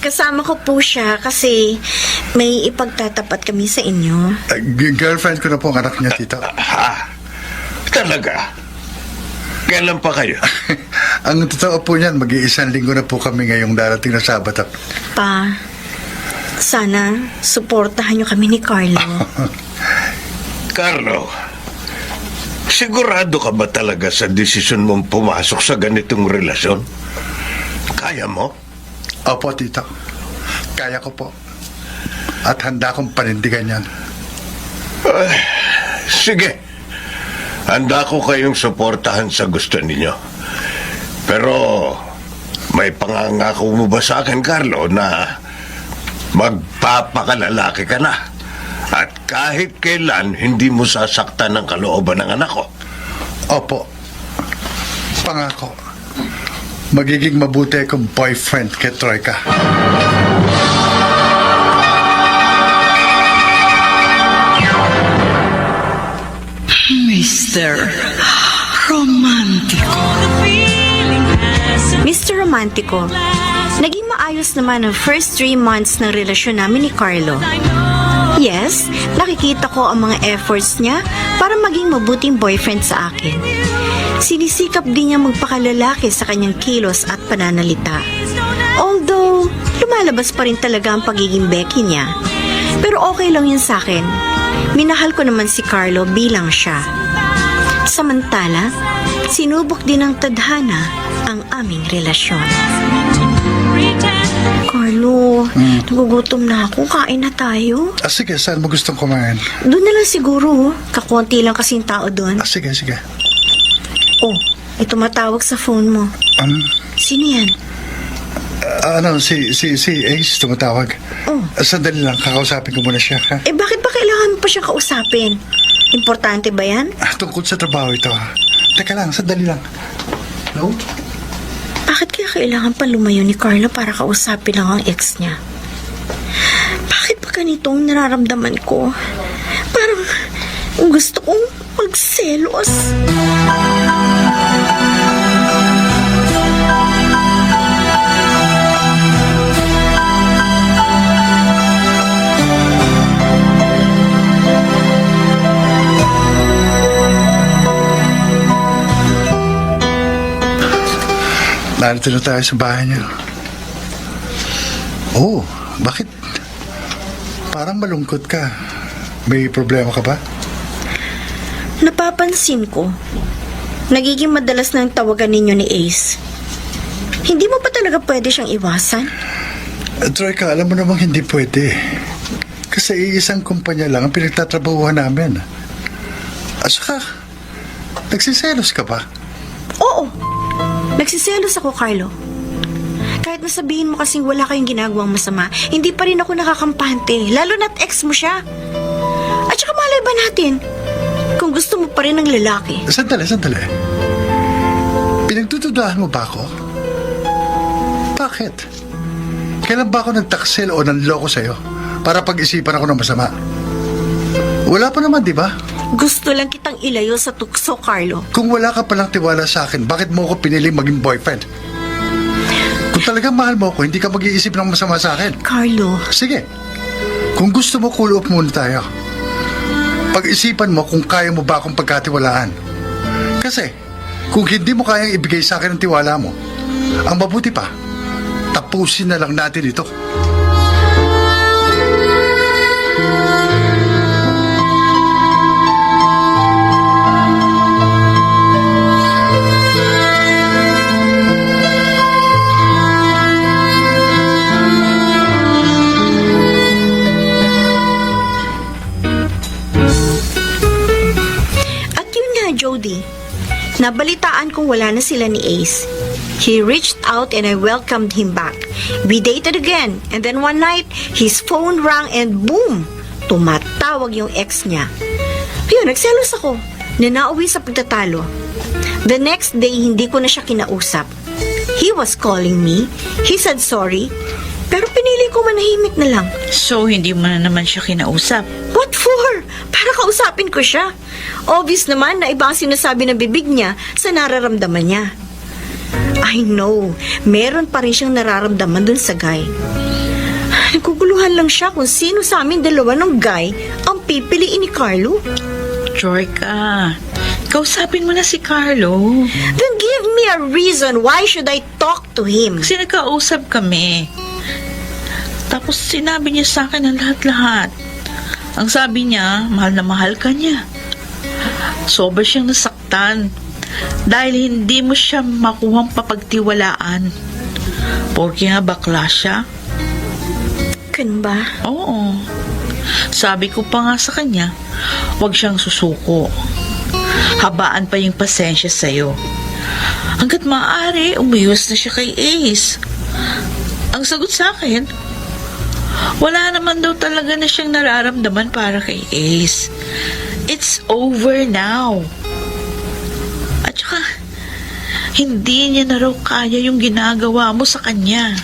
Kasama ko po siya kasi may ipagtatapat kami sa inyo. Girlfriend ko na po ang anak niya, tito. Ha? Talaga? Kailan pa kayo? Ang totoo po niyan, mag-iisang linggo na po kami ngayong darating na Sabado. Pa, sana suportahan niyo kami ni Carlo. Carlo, sigurado ka ba talaga sa desisyon mong pumasok sa ganitong relasyon? Kaya mo? Opo, tito. Kaya ko po. At handa kong panindigan yan. Sige. Handa ko kayong suportahan sa gusto ninyo. Pero may pangangako mo ba sa akin, Carlo, na magpapakalalaki ka na? At kahit kailan, hindi mo sasaktan ng kalooban ng anak ko? Opo. Pangako. Magiging mabuti akong boyfriend kay Troika. Mr. Romantico. Mr. Romantico, naging maayos naman ang first 3 months ng relasyon namin ni Carlo. Yes, nakikita ko ang mga efforts niya para maging mabuting boyfriend sa akin. Sinisikap din niya magpakalalaki sa kanyang kilos at pananalita. Although, lumalabas pa rin talaga ang pagiging Becky niya. Pero okay lang yun sa akin. Minahal ko naman si Carlo bilang siya. Samantala, sinubok din ng tadhana ang aming relasyon. Carlo, nagugutom na ako. Kain na tayo. Sige, saan mo gustong kumain? Doon na lang siguro. Kakunti lang kasing tao doon. Sige, sige. Oh, may tumatawag sa phone mo. Sino yan? Si Ace tumatawag. Oh. Sandali lang, kakausapin ko muna siya. Ha? Eh bakit ba kailangan mo pa siya kausapin? Importante ba yan? Tungkol sa trabaho ito. Teka lang, sandali lang. No? Bakit kaya kailangan pa lumayo ni Carlo para kausapin lang ang ex niya? Bakit ba ganitong nararamdaman ko? Parang gusto kong magselos. Narito na tayo sa bahay niyo. Oh, bakit? Parang malungkot ka. May problema ka ba? Napapansin ko, nagiging madalas na ang tawagan ninyo ni Ace. Hindi mo pa talaga pwede siyang iwasan? Troika, alam mo namang hindi pwede. Kasi iisang kumpanya lang ang pinagtatrabahuhan namin. At saka, nagsiselos ka ba? Oo, nagsiselos ako, Carlo. Kahit nasabihin mo kasing wala kayong ginagawang masama, hindi pa rin ako nakakampante. Lalo na't ex mo siya. At saka malay ba natin kung gusto mo pa rin ng lalaki? Sandali. Pinagdududahan mo ba ako? Bakit? Kailan ba ako nagtaksil o nanloko sa'yo para pag-isipan ako ng masama? Wala pa naman, di ba? Gusto lang kitang ilayo sa tukso, Carlo. Kung wala ka palang tiwala sa akin, bakit mo ako piniling maging boyfriend? Kung talagang mahal mo ako, hindi ka mag-iisip ng masama sa akin. Carlo. Sige. Kung gusto mo, cool off muna tayo. Pag-isipan mo kung kaya mo ba akong pagkatiwalaan. Kasi, kung hindi mo kayang ibigay sa akin ang tiwala mo, ang mabuti pa, tapusin na lang natin ito. Jody, nabalitaan kong wala na sila ni Ace. He reached out and I welcomed him back. We dated again and then one night, his phone rang and boom! Tumatawag yung ex niya. Yun, nagselos ako na nauwi sa pagtatalo. The next day, hindi ko na siya kinausap. He was calling me. He said sorry. Pero pinili ko manahimik na lang. So, hindi mo na naman siya kinausap? What for? Para kausapin ko siya. Obvious naman na iba ang sinasabi ng bibig niya sa nararamdaman niya. I know, meron pa rin siyang nararamdaman dun sa guy. Naguguluhan lang siya kung sino sa amin dalawa ng guy ang pipiliin ni Carlo. Troika, kausapin mo na si Carlo. Then give me a reason why should I talk to him. Kasi nagkausap kami. Tapos sinabi niya sa akin ang lahat-lahat. Ang sabi niya, mahal na mahal ka niya. Sobra siyang nasaktan dahil hindi mo siya makuhang papagtiwalaan. Porque nga bakla siya. Kan ba? Oo. Sabi ko pa nga sa kanya, huwag siyang susuko. Habaan pa yung pasensya sa'yo. Hanggat maaari, umiwas na siya kay Ace. Ang sagot sa akin, wala naman daw talaga na siyang nararamdaman para kay Ace. It's over now. At saka, hindi niya na raw kaya yung ginagawa mo sa kanya.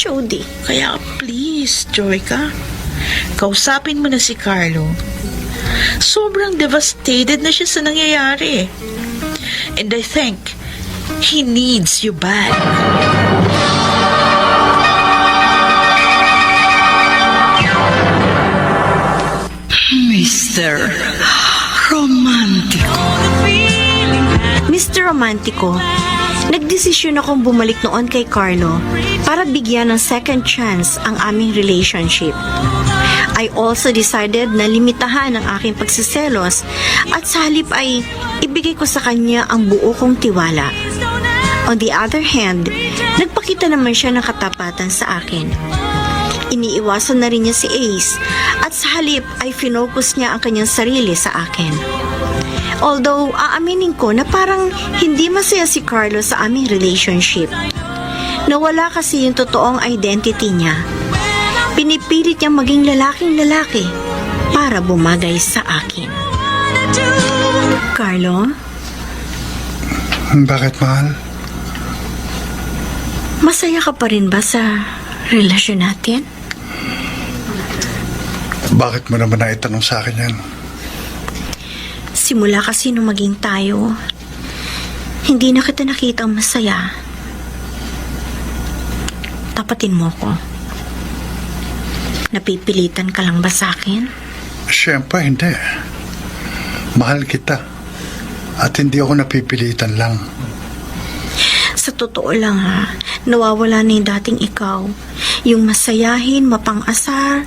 Jody. Kaya please, Joyka, kausapin mo na si Carlo. Sobrang devastated na siya sa nangyayari. And I think he needs you back. Mr. Romantico. Mr. Romantico, nagdesisyon akong bumalik noon kay Carlo para bigyan ng second chance ang aming relationship. I also decided na limitahan ang aking pagsiselos at sa halip ay ibigay ko sa kanya ang buo kong tiwala. On the other hand, nagpakita naman siya ng katapatan sa akin. Iniiwasan na rin niya si Ace at sa halip ay finocus niya ang kanyang sarili sa akin. Although, aaminin ko na parang hindi masaya si Carlo sa aming relationship. Nawala kasi yung totoong identity niya. Pinipilit niyang maging lalaking lalaki para bumagay sa akin. Carlo? Bakit, mahal? Masaya ka pa rin ba sa relasyon natin? Bakit mo naman naitanong sa akin yan? Simula kasi nung maging tayo, hindi na kita nakitang masaya. Tapatin mo ko. Napipilitan ka lang ba sa akin? Siyempre, hindi. Mahal kita. At hindi ako napipilitan lang. Sa totoo lang ha, nawawala na yung dating ikaw. Yung masayahin, mapang-asar,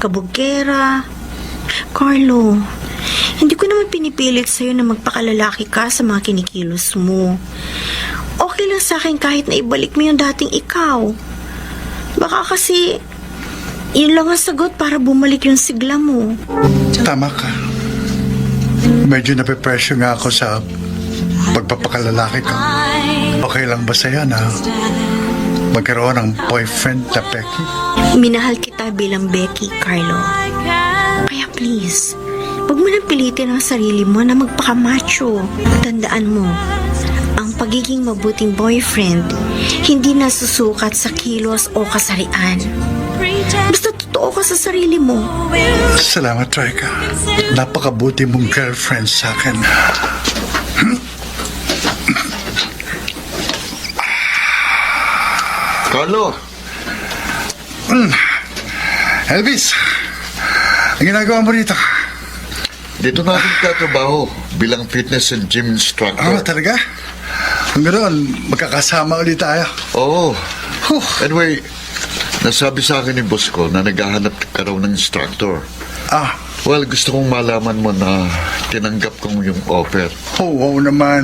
kabugera. Carlo, hindi ko naman pinipilit sa'yo na magpakalalaki ka sa mga kinikilos mo. Okay lang sa akin kahit na ibalik mo yung dating ikaw. Baka kasi, yun lang ang sagot para bumalik yung sigla mo. Tama ka. Medyo napipressure nga ako sa pagpapakalalaki ko. Okay lang ba sa'yo na magkaroon ng boyfriend na Becky? Minahal kita bilang Becky, Carlo. Kaya please, huwag mo nang pilitin ang sarili mo na magpakamacho. Tandaan mo, ang pagiging mabuting boyfriend hindi nasusukat sa kilos o kasarian. Basta totoo ka sa sarili mo. Salamat, Troika. Napakabuti mong girlfriend sa akin. Carlo! Elvis, ang ginagawa mo rito? Dito na akong katrabaho bilang fitness and gym instructor. Talaga? Kung ganoon, magkakasama ulit tayo. Oo. Huh. Anyway, nasabi sa akin ni boss ko na naghahanap ka raw ng instructor. Well, gusto kong malaman mo na tinanggap kong yung offer. Oo naman.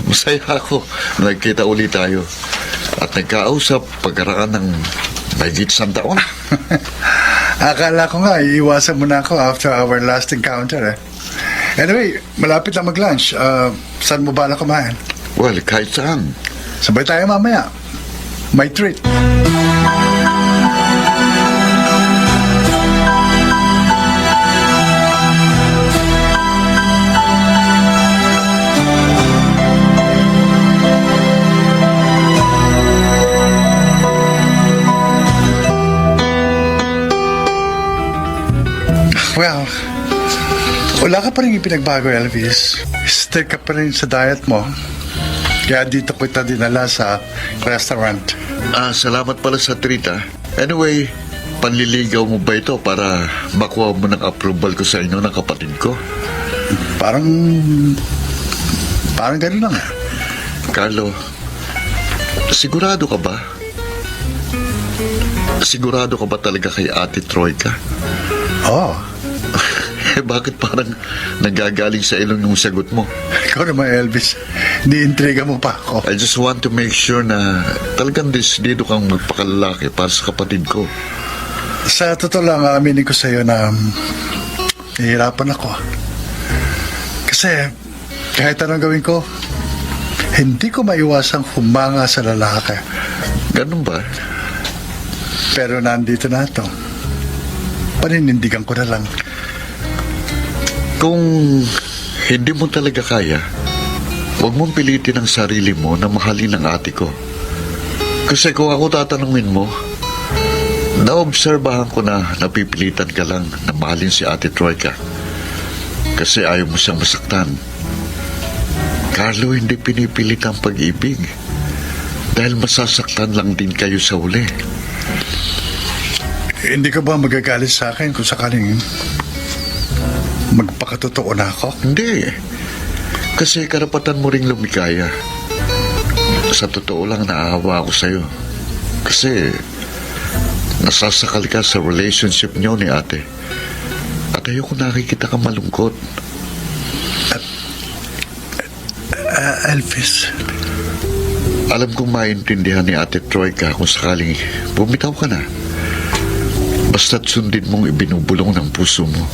Masaya ako na nagkita ulit tayo at nagkausap pagkaraan ng mahigit isang taon. Akala ko nga, iiwasan mo na ako after our last encounter eh. Anyway, malapit na mag-lunch. Saan mo bala kumain? Well, kahit saan. Sabay tayo mamaya. May treat. Well, wala ka pa rin ipinagbago, Elvis. Stick ka pa rin sa diet mo. Kaya dito kita dinala sa restaurant. Salamat pala sa treat, ah. Anyway, panliligaw mo ba ito para makuha mo ng approval ko sa inyo ng kapatid ko? Parang gano'n lang. Carlo, sigurado ka ba? Sigurado ka ba talaga kay Ate Troika? Oh, Eh, bakit parang nagagaling sa ilong yung sagot mo? ikaw naman, Elvis. Ni-intriga mo pa ako. I just want to make sure na talagang desidido kang magpakalalaki para sa kapatid ko. Sa totoo lang, aaminin ko sa'yo na nahihirapan ako. Kasi kahit anong gawin ko, hindi ko maiwasang humanga sa lalaki. Ganun ba? Pero nandito na ito. Paninindigan ko na lang. Kung hindi mo talaga kaya, huwag mong pilitin ang sarili mo na mahalin ang ate ko. Kasi kung ako tatanungin mo, naobserbahan ko na napipilitan ka lang na mahalin si Ate Troika. Kasi ayaw mo siyang masaktan. Carlo, hindi pinipilit ang pag-ibig. Dahil masasaktan lang din kayo sa uli. Hindi ka ba magagalit sa akin kung sakaling magpakatotoo na ako? Hindi. Kasi karapatan mo ring lumikaya. Sa totoo lang, naawa ako sa'yo. Kasi nasasakal ka sa relationship niyo ni ate. At ayoko nakikita ka malungkot. Elvis, Alam kong maintindihan ni Ate Troika kung sakaling bumitaw ka na. Basta't sundin mong ibinubulong ng puso mo.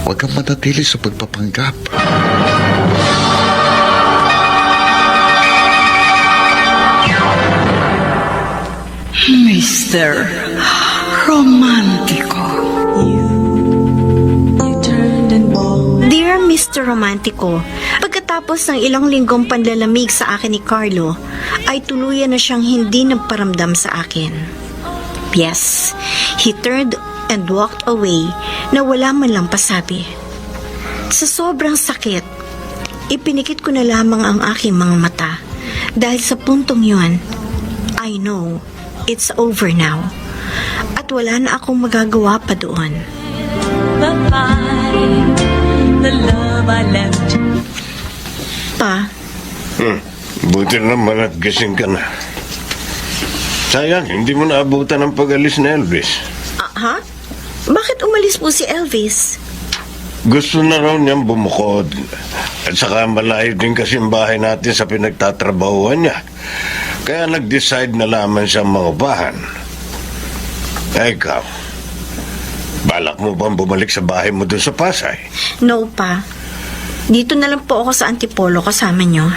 Huwag kang manatili sa pagpapanggap. Mr. Romantico. Dear Mr. Romantico, pagkatapos ng ilang linggong panlalamig sa akin ni Carlo, ay tuluyan na siyang hindi nagparamdam sa akin. Yes, he turned and walked away na wala man lang pasabi. Sa sobrang sakit, ipinikit ko na lamang ang aking mga mata dahil sa puntong yon, I know it's over now at wala na akong magagawa pa doon. Pa, Buti naman at gising ka na. Sayang, hindi mo naabutan ang pag-alis ni Elvis. ha? Bakit umalis po si Elvis? Gusto na raw niyang bumukod. At saka malayo din kasi ang bahay natin sa pinagtatrabahuan niya. Kaya nag-decide na lamang siyang mangupahan. Ikaw, balak mo bang bumalik sa bahay mo doon sa Pasay? No, pa. Dito na lang po ako sa Antipolo kasama niyo.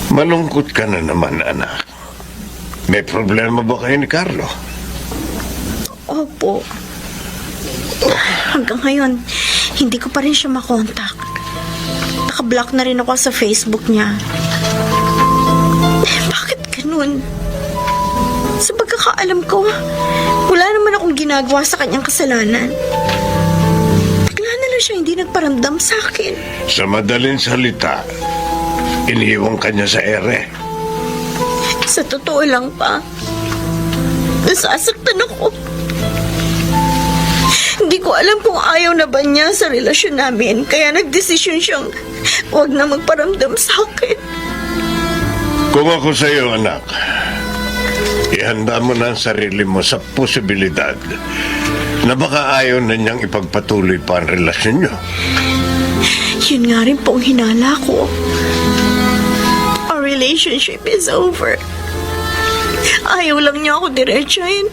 Malungkot ka na naman, anak. May problema ba kayo ni Carlo? Opo. Hanggang ngayon, hindi ko pa rin siya makontak. Naka-block na rin ako sa Facebook niya. Bakit ganun? Sa pagkakaalam ko, wala naman akong ginagawa sa kanyang kasalanan. Bigla na lang siya hindi nagparamdam sa akin. Sa madaling salita, iniiwan ka niya sa ere. Sa totoo lang, pa, nasasaktan ako. Hindi ko alam kung ayaw na ba niya sa relasyon namin, kaya nagdesisyon siyang huwag na magparamdam sa akin. Kung ako sa iyo, anak, ihanda mo na ang sarili mo sa posibilidad na baka ayaw na niyang ipagpatuloy pa ang relasyon niyo. Yun nga rin po ang hinala ko. Our relationship is over. Ayaw lang niya ako diretsahin.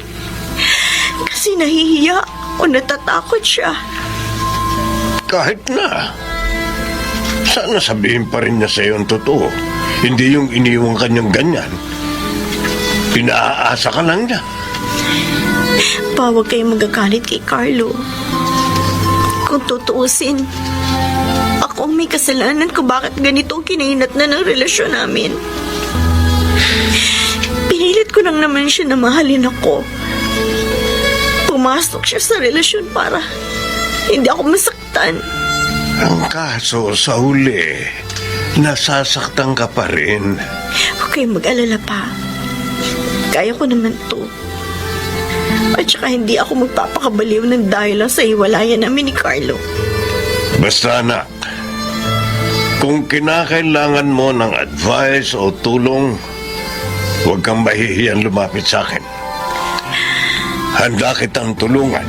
Kasi nahihiya o natatakot siya. Kahit na. Sana sabihin pa rin niya sa iyo ang totoo. Hindi yung iniwang kanyang ganyan. Pinaaasa ka lang niya. Pa, huwag kayong magagalit kay Carlo. Kung tutuusin, ako ang may kasalanan kung bakit ganito ang kinahinat na ng relasyon namin. Pinilit ko lang naman siya na mahalin ako. Pumasok siya sa relasyon para hindi ako masaktan. Ang kaso sa huli, nasasaktan ka pa rin. Huwag kayong mag-alala, pa. Kaya ko naman to. At saka hindi ako magpapakabaliw ng dahil lang sa hiwalayan namin ni Carlo. Basta anak, kung kinakailangan mo ng advice o tulong, huwag kang mahihiyang lumapit sa akin. handa kitang tulungan.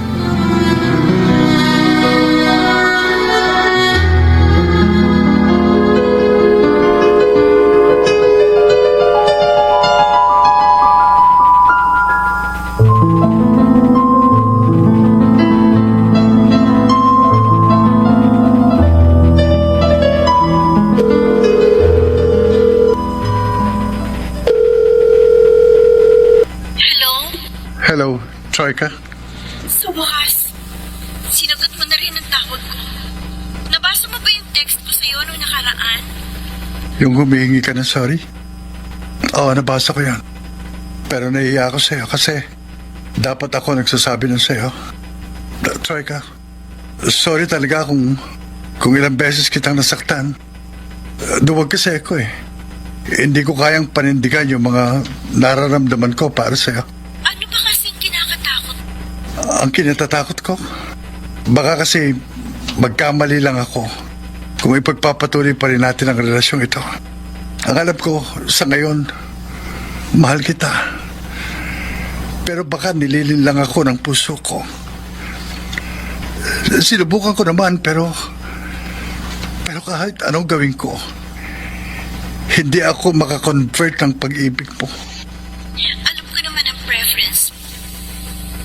Hello, Troika. Sa wakas, sinagot mo na rin ang tawag ko. Nabasa mo ba yung text ko sa'yo nung nakaraan? Yung humihingi ka ng sorry? Oo, nabasa ko yan. Pero nahiya ako sa'yo kasi dapat ako nagsasabi nun sa'yo. Troika, sorry talaga kung ilang beses kitang nasaktan. Duwag kasi ako eh. Hindi ko kayang panindigan yung mga nararamdaman ko para sa'yo. Ano ba kasing kinakatakot? Ang kinatatakot ko, baka kasi magkamali lang ako kung ipagpapatuloy pa rin natin ang relasyong ito. Ang alam ko sa ngayon, mahal kita. Pero baka nililin lang ako ng puso ko. Sinubukan ko naman pero kahit anong gawin ko, hindi ako makakonvert ng pag-ibig mo. Alam ko naman ang preference mo.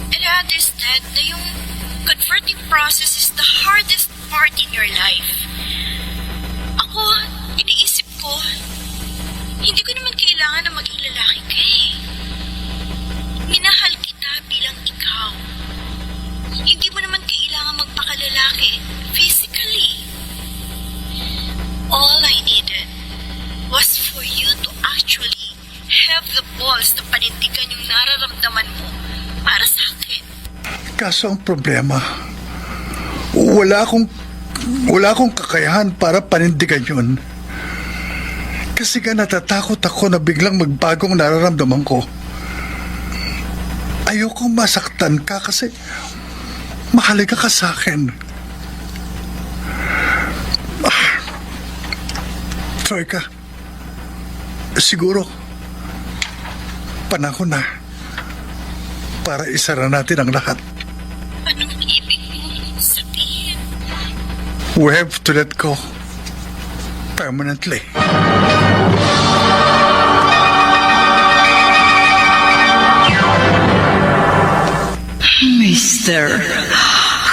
And I understand na yung converting process is the hardest part in your life. Ako, iniisip ko, hindi ko naman kailangan na maging lalaki ka eh. Minahal kita bilang ikaw. Hindi mo naman kailangan magpakalalaki physically. All I needed was for you to actually have the balls na panindigan yung nararamdaman mo para sa akin. Kaso ang problema, wala akong kakayahan para panindigan yun. Kasi nga natatakot ako na biglang magbagong nararamdaman ko. Ayokong masaktan ka kasi mahalaga ka sa akin. Troika, siguro panahon na para isara natin ang lahat. Anong ibig mo sabihin? We have to let go permanently. Mr.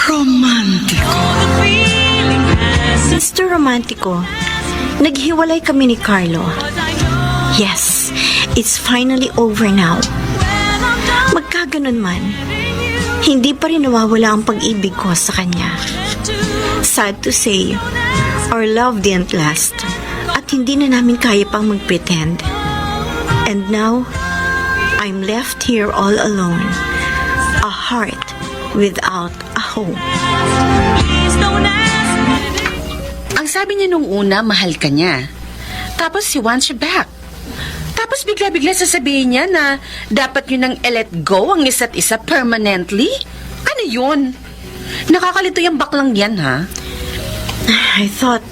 Romantico. Mr. Romantico, naghiwalay kami ni Carlo. Yes, it's finally over now. Magkaganon man, hindi pa rin nawawala ang pag-ibig ko sa kanya. Sad to say, our love didn't last at hindi na namin kaya pang mag-pretend. And now, I'm left here all alone. A heart without a home. Ang sabi niya nung una, mahal ka niya. Tapos he wants you back. Tapos bigla-bigla sasabihin niya na dapat yun nang let go ang isa't isa permanently? Ano yun? Nakakalito yung baklang yan, ha? I thought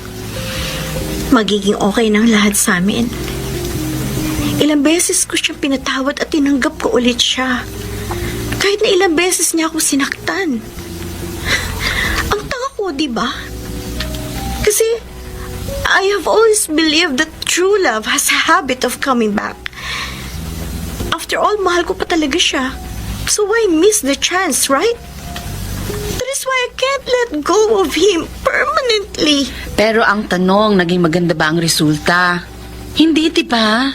magiging okay ng lahat sa amin. Ilang beses ko siyang pinatawad at tinanggap ko ulit siya. Kahit na ilang beses niya ako sinaktan. Ang tanga ko, di ba? Kasi I have always believed that true love has a habit of coming back. After all, mahal ko pa talaga siya. So why miss the chance, right? That is why I can't let go of him permanently. Pero ang tanong, naging maganda ba ang resulta? Hindi, di ba?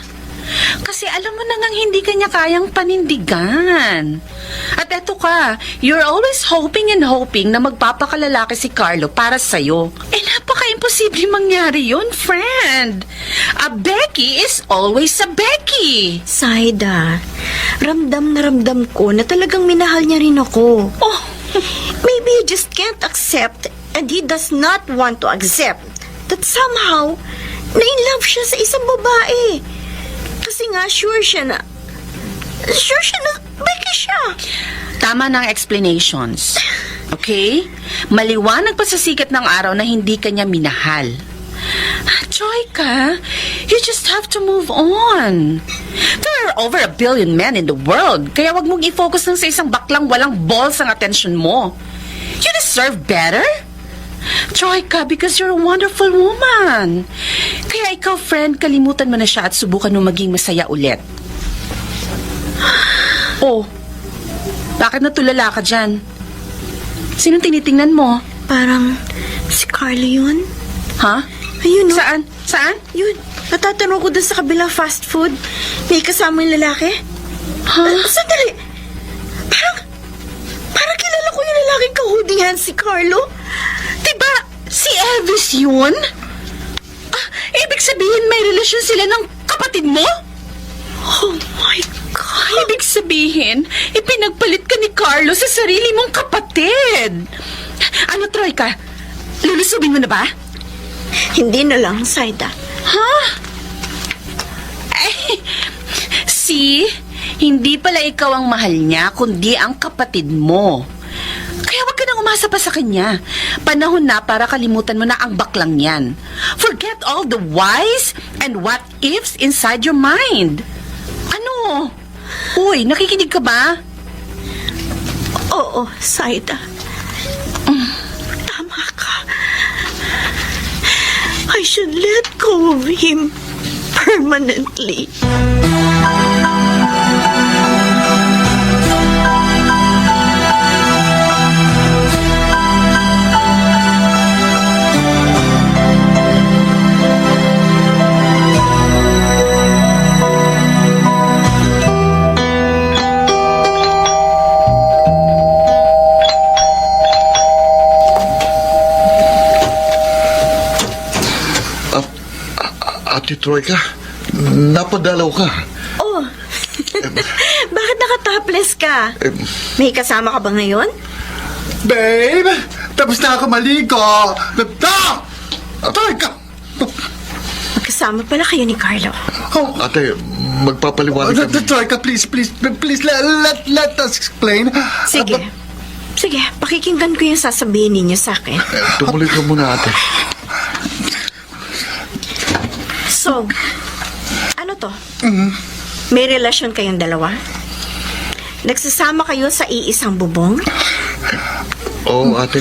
Kasi alam mo na ngang hindi kanya kayang panindigan. At eto ka, you're always hoping and hoping na magpapakalalaki si Carlo para sa'yo. Eh, napaka-imposible mangyari yun, friend. A Becky is always a Becky. Saida, ramdam na ramdam ko na talagang minahal niya rin ako. Oh, Maybe he just can't accept and he does not want to accept that somehow na-in-love siya sa isang babae. Kasi nga, sure siya na Becky siya. tama ng explanations. Okay? Maliwanag pa sa sikat ng araw na hindi kanya minahal. Troika, you just have to move on. There are over 1 billion men in the world, kaya wag mong i-focus lang sa isang baklang walang balls ang attention mo. You deserve better. Troika, because you're a wonderful woman. Kaya ikaw, friend, kalimutan mo na siya at subukan mo maging masaya ulit. Oh, bakit natulala ka dyan? Sinong tinitingnan mo? Parang si Carlo yun. Ha? Ayun, no? Saan? Saan? Yun, natatanong ko dun sa kabilang fast food. May kasama yung lalaki. Ha? Sandali. Parang kilala ko yung lalaking kahuding hands si Carlo. Diba, si Elvis yun? Ah, ibig sabihin may relasyon sila ng kapatid mo? Oh my God. Ibig sabihin, ipinagpalit ka ni Carlo sa sarili mong kapatid. Ano, Troika? Lulusubin mo na ba? Hindi na lang, Saida. Ha? See? Hindi pala ikaw ang mahal niya, kundi ang kapatid mo. Kaya wag ka nang umasa pa sa kanya. Panahon na para kalimutan mo na ang baklang yan. Forget all the whys and what-ifs inside your mind. Ano? Uy, nakikinig ka ba? Oo, Saida. Tama ka. I should let go of him permanently. Ate Troika, napadalaw ka. Oh, bakit nakatopless ka? May kasama ka ba ngayon? Babe, tapos na ako maligo. Troika! Magkasama pala kayo ni Carlo. Oh, Ate, magpapaliwanag kami. Troika, please, let us explain. Sige. Sige, pakikinggan ko yung sasabihin ninyo sa akin. Tumuloy ka muna, ate. So, ano to? May relasyon kayong dalawa? Nagsasama kayo sa iisang bubong? Oo, ate.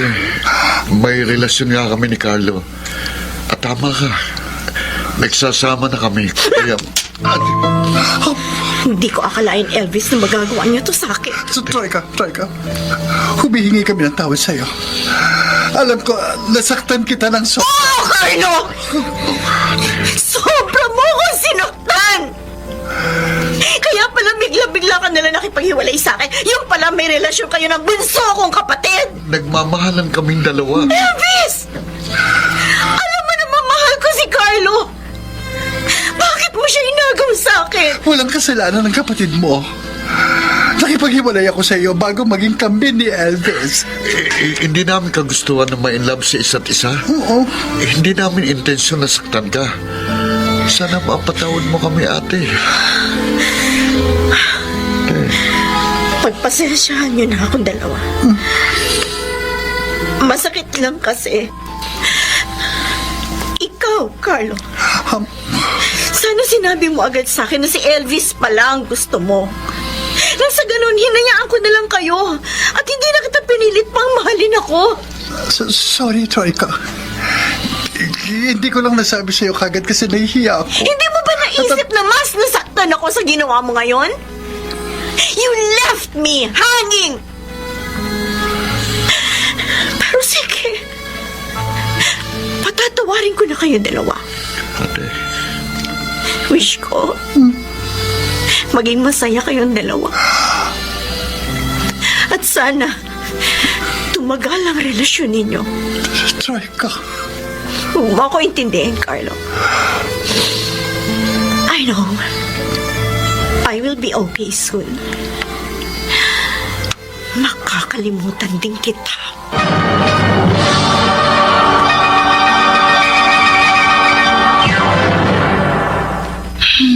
May relasyon nga kami ni Carlo. At tama ka. Nagsasama na kami. Kaya, ate, Hindi ko akalain, Elvis, na magagawa niyo to sa akin. So, Troika, humihingi kami ng tawad sa'yo. Alam ko, nasaktan kita ng Oh, Carlo! Sobra mo akong sinuktan! Kaya pala bigla-bigla ka nalang nakipaghiwalay sa akin. Yung pala may relasyon kayo ng bunso kong kapatid! nagmamahalan kaming dalawa. Elvis! Alam mo naman mahal ko si Carlo! Bakit mo siya inagaw sa akin? Walang kasalanan ng kapatid mo. Nakipaghiwalay ako sa iyo bago maging kambin ni Elvis. Hindi namin kagustuhan na ma-inlove sa isa't isa. Oo. Hindi namin intensyon na saktan ka. Sana mapatawad mo kami, ate. Pagpasensyahan niyo na akong dalawa. Masakit lang kasi. Ikaw, Carlo. Sana sinabi mo agad sa akin na si Elvis pala ang gusto mo. Nang sa ganun, hinayaan ko na lang kayo. At hindi na kita pinilit pang mahalin ako. Sorry, Troika. Hindi ko lang nasabi sa iyo kagad kasi nahihiya ako. Hindi mo ba naisip na mas nasaktan ako sa ginawa mo ngayon? You left me hanging! Pero sige. Patatawarin ko na kayo dalawa. Ate. Wish ko, maging masaya kayong dalawa. At sana, tumagal ang relasyon ninyo. Troika. Huwag mo ako intindihin, Carlo. I know. I will be okay soon. Makakalimutan din kita.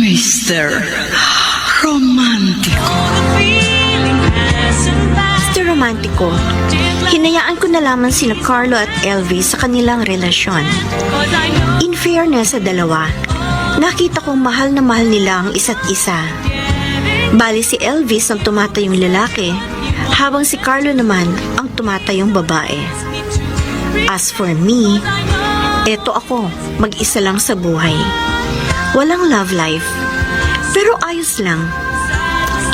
Mr. Romantico. Mr. Romantico, hinayaan ko na lamang sina Carlo at Elvis sa kanilang relasyon. In fairness sa dalawa, nakita kong mahal na mahal nila ang isa't isa. Bali si Elvis ang tumatayong lalaki, habang si Carlo naman ang tumatayong babae. As for me, eto ako, mag-isa lang sa buhay. Walang love life, pero ayos lang.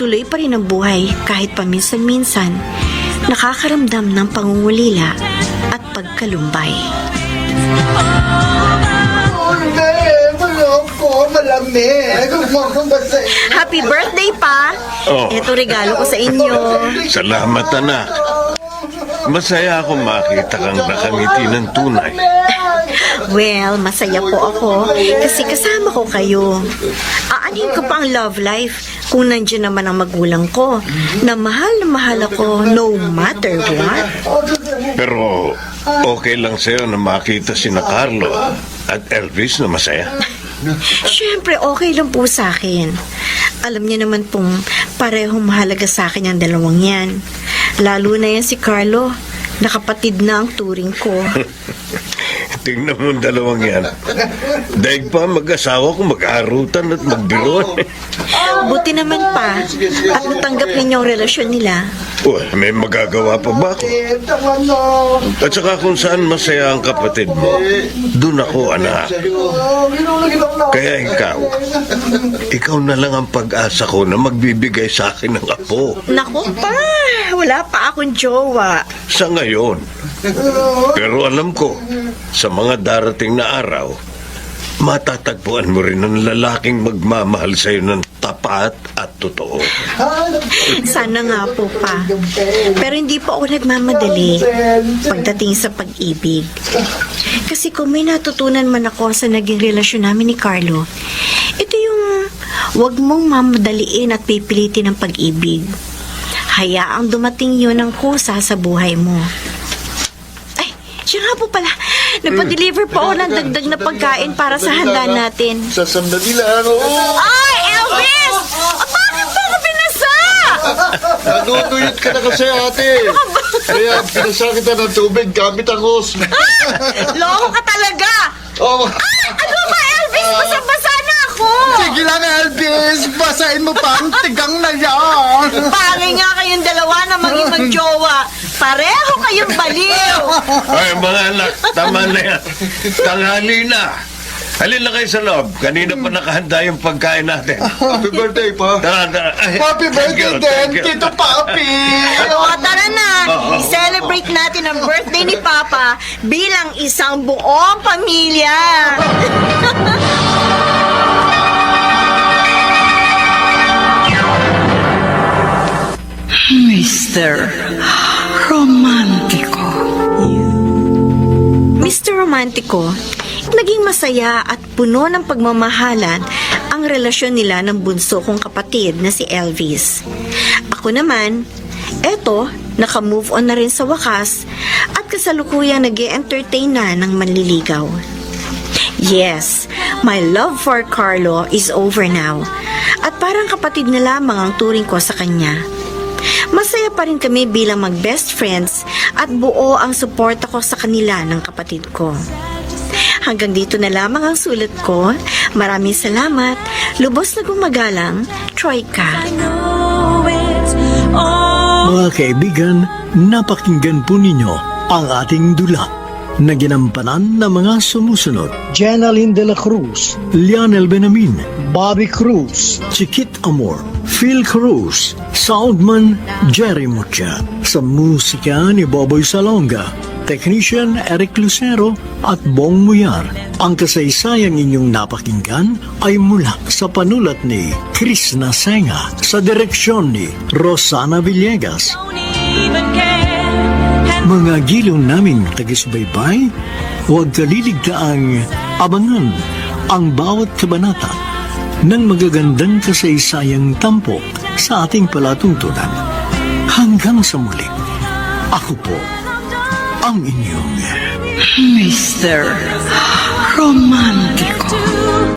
Tuloy pa rin ang buhay kahit paminsan-minsan nakakaramdam ng pangungulila at pagkalumbay. Malamig. Happy birthday pa! Oh. Eto regalo ko sa inyo. Salamat, anak. Masaya ako makita kang nakangiti ng tunay. Well, masaya po ako kasi kasama ko kayo. Aanin ko pa ang love life kung nandiyan naman ang magulang ko na mahal ako no matter what. Pero okay lang sa'yo na makita si na Carlo at Elvis na masaya. Siyempre, okay lang po sa akin. Alam niya naman pong parehong mahalaga sa akin ang dalawang yan. Lalo na yan si Carlo, nakapatid na ang turing ko. Tingnan mo ang dalawang yan. Daig pa mag-asawa kung mag-arutan at magbiruan. Buti naman pa at natanggap ninyo ang relasyon nila. Uy, may magagawa pa ba ako? At saka kung saan masaya ang kapatid mo, dun ako, anak. Kaya ikaw na lang ang pag-asa ko na magbibigay sa akin ng apo. Naku pa, wala pa akong jowa. Sa ngayon. Pero alam ko, sa mga darating na araw, matatagpuan mo rin ang lalaking magmamahal sa'yo ng tapat at totoo. Sana nga po pa. Pero hindi po ako nagmamadali pagdating sa pag-ibig. Kasi kung may natutunan man ako sa naging relasyon namin ni Carlo, ito yung wag mong mamadaliin at pipilitin ang pag-ibig. Hayaang dumating yun ang kusa sa buhay mo. Ay, siya nga po pala. Nagpa-deliver po ako ng dagdag na pagkain para sa handa natin. Sa sandali lang, Ay, Elvis! Bakit po ako binasa? Nanunuyot ka na kasi, ate. Kaya pinasa kita ng tubig gamit ang hose. Loko ka talaga! Oh, Ano ba, Elvis? Basa-basa na ako! Sige lang, Elvis. Basahin mo pa ang tigang na yan. Pangay nga kayong dalawa na maging magjowa. Pareho kayong baliw! Ay, mga anak, tama na yan. Tanghali na. Halin na kayo sa loob. Kanina pa nakahanda yung pagkain natin. happy birthday pa. Tara. Ay, Happy thank birthday you, din, thank you. Tito Papi. O, tara na! I-celebrate natin ang birthday ni Papa bilang isang buong pamilya! Mr. Romantico. Mr. Romantico, naging masaya at puno ng pagmamahalan ang relasyon nila ng bunso kong kapatid na si Elvis. Ako naman, eto, naka-move on na rin sa wakas at kasalukuyang nag-e-entertain na ng manliligaw. Yes, my love for Carlo is over now at parang kapatid na lamang ang turing ko sa kanya. Masaya pa rin kami bilang mag-best friends at buo ang suporta ko sa kanila ng kapatid ko. Hanggang dito na lamang ang sulat ko. Maraming salamat. Lubos na gumagalang, Troika. Mga kaibigan, napakinggan po ninyo ang ating dula na ginampanan ng mga sumusunod. Jenaline de la Cruz, Lionel Benamin, Bobby Cruz, Chiquit Amor, Phil Cruz, Soundman Jerry Mucha, sa musika ni Boboy Salonga, Technician Eric Lucero at Bong Muyar. Ang kasaysayang inyong napakinggan ay mula sa panulat ni Chris Nasenga, sa direksyon ni Rosana Villegas. Mga giliw naming tagisbaybay, huwag kaliligtaang abangan ang bawat kabanata ng magagandang kasaysayang tampok sa ating palatuntunan. Hanggang sa muli, ako po ang inyong Mr. Romantico.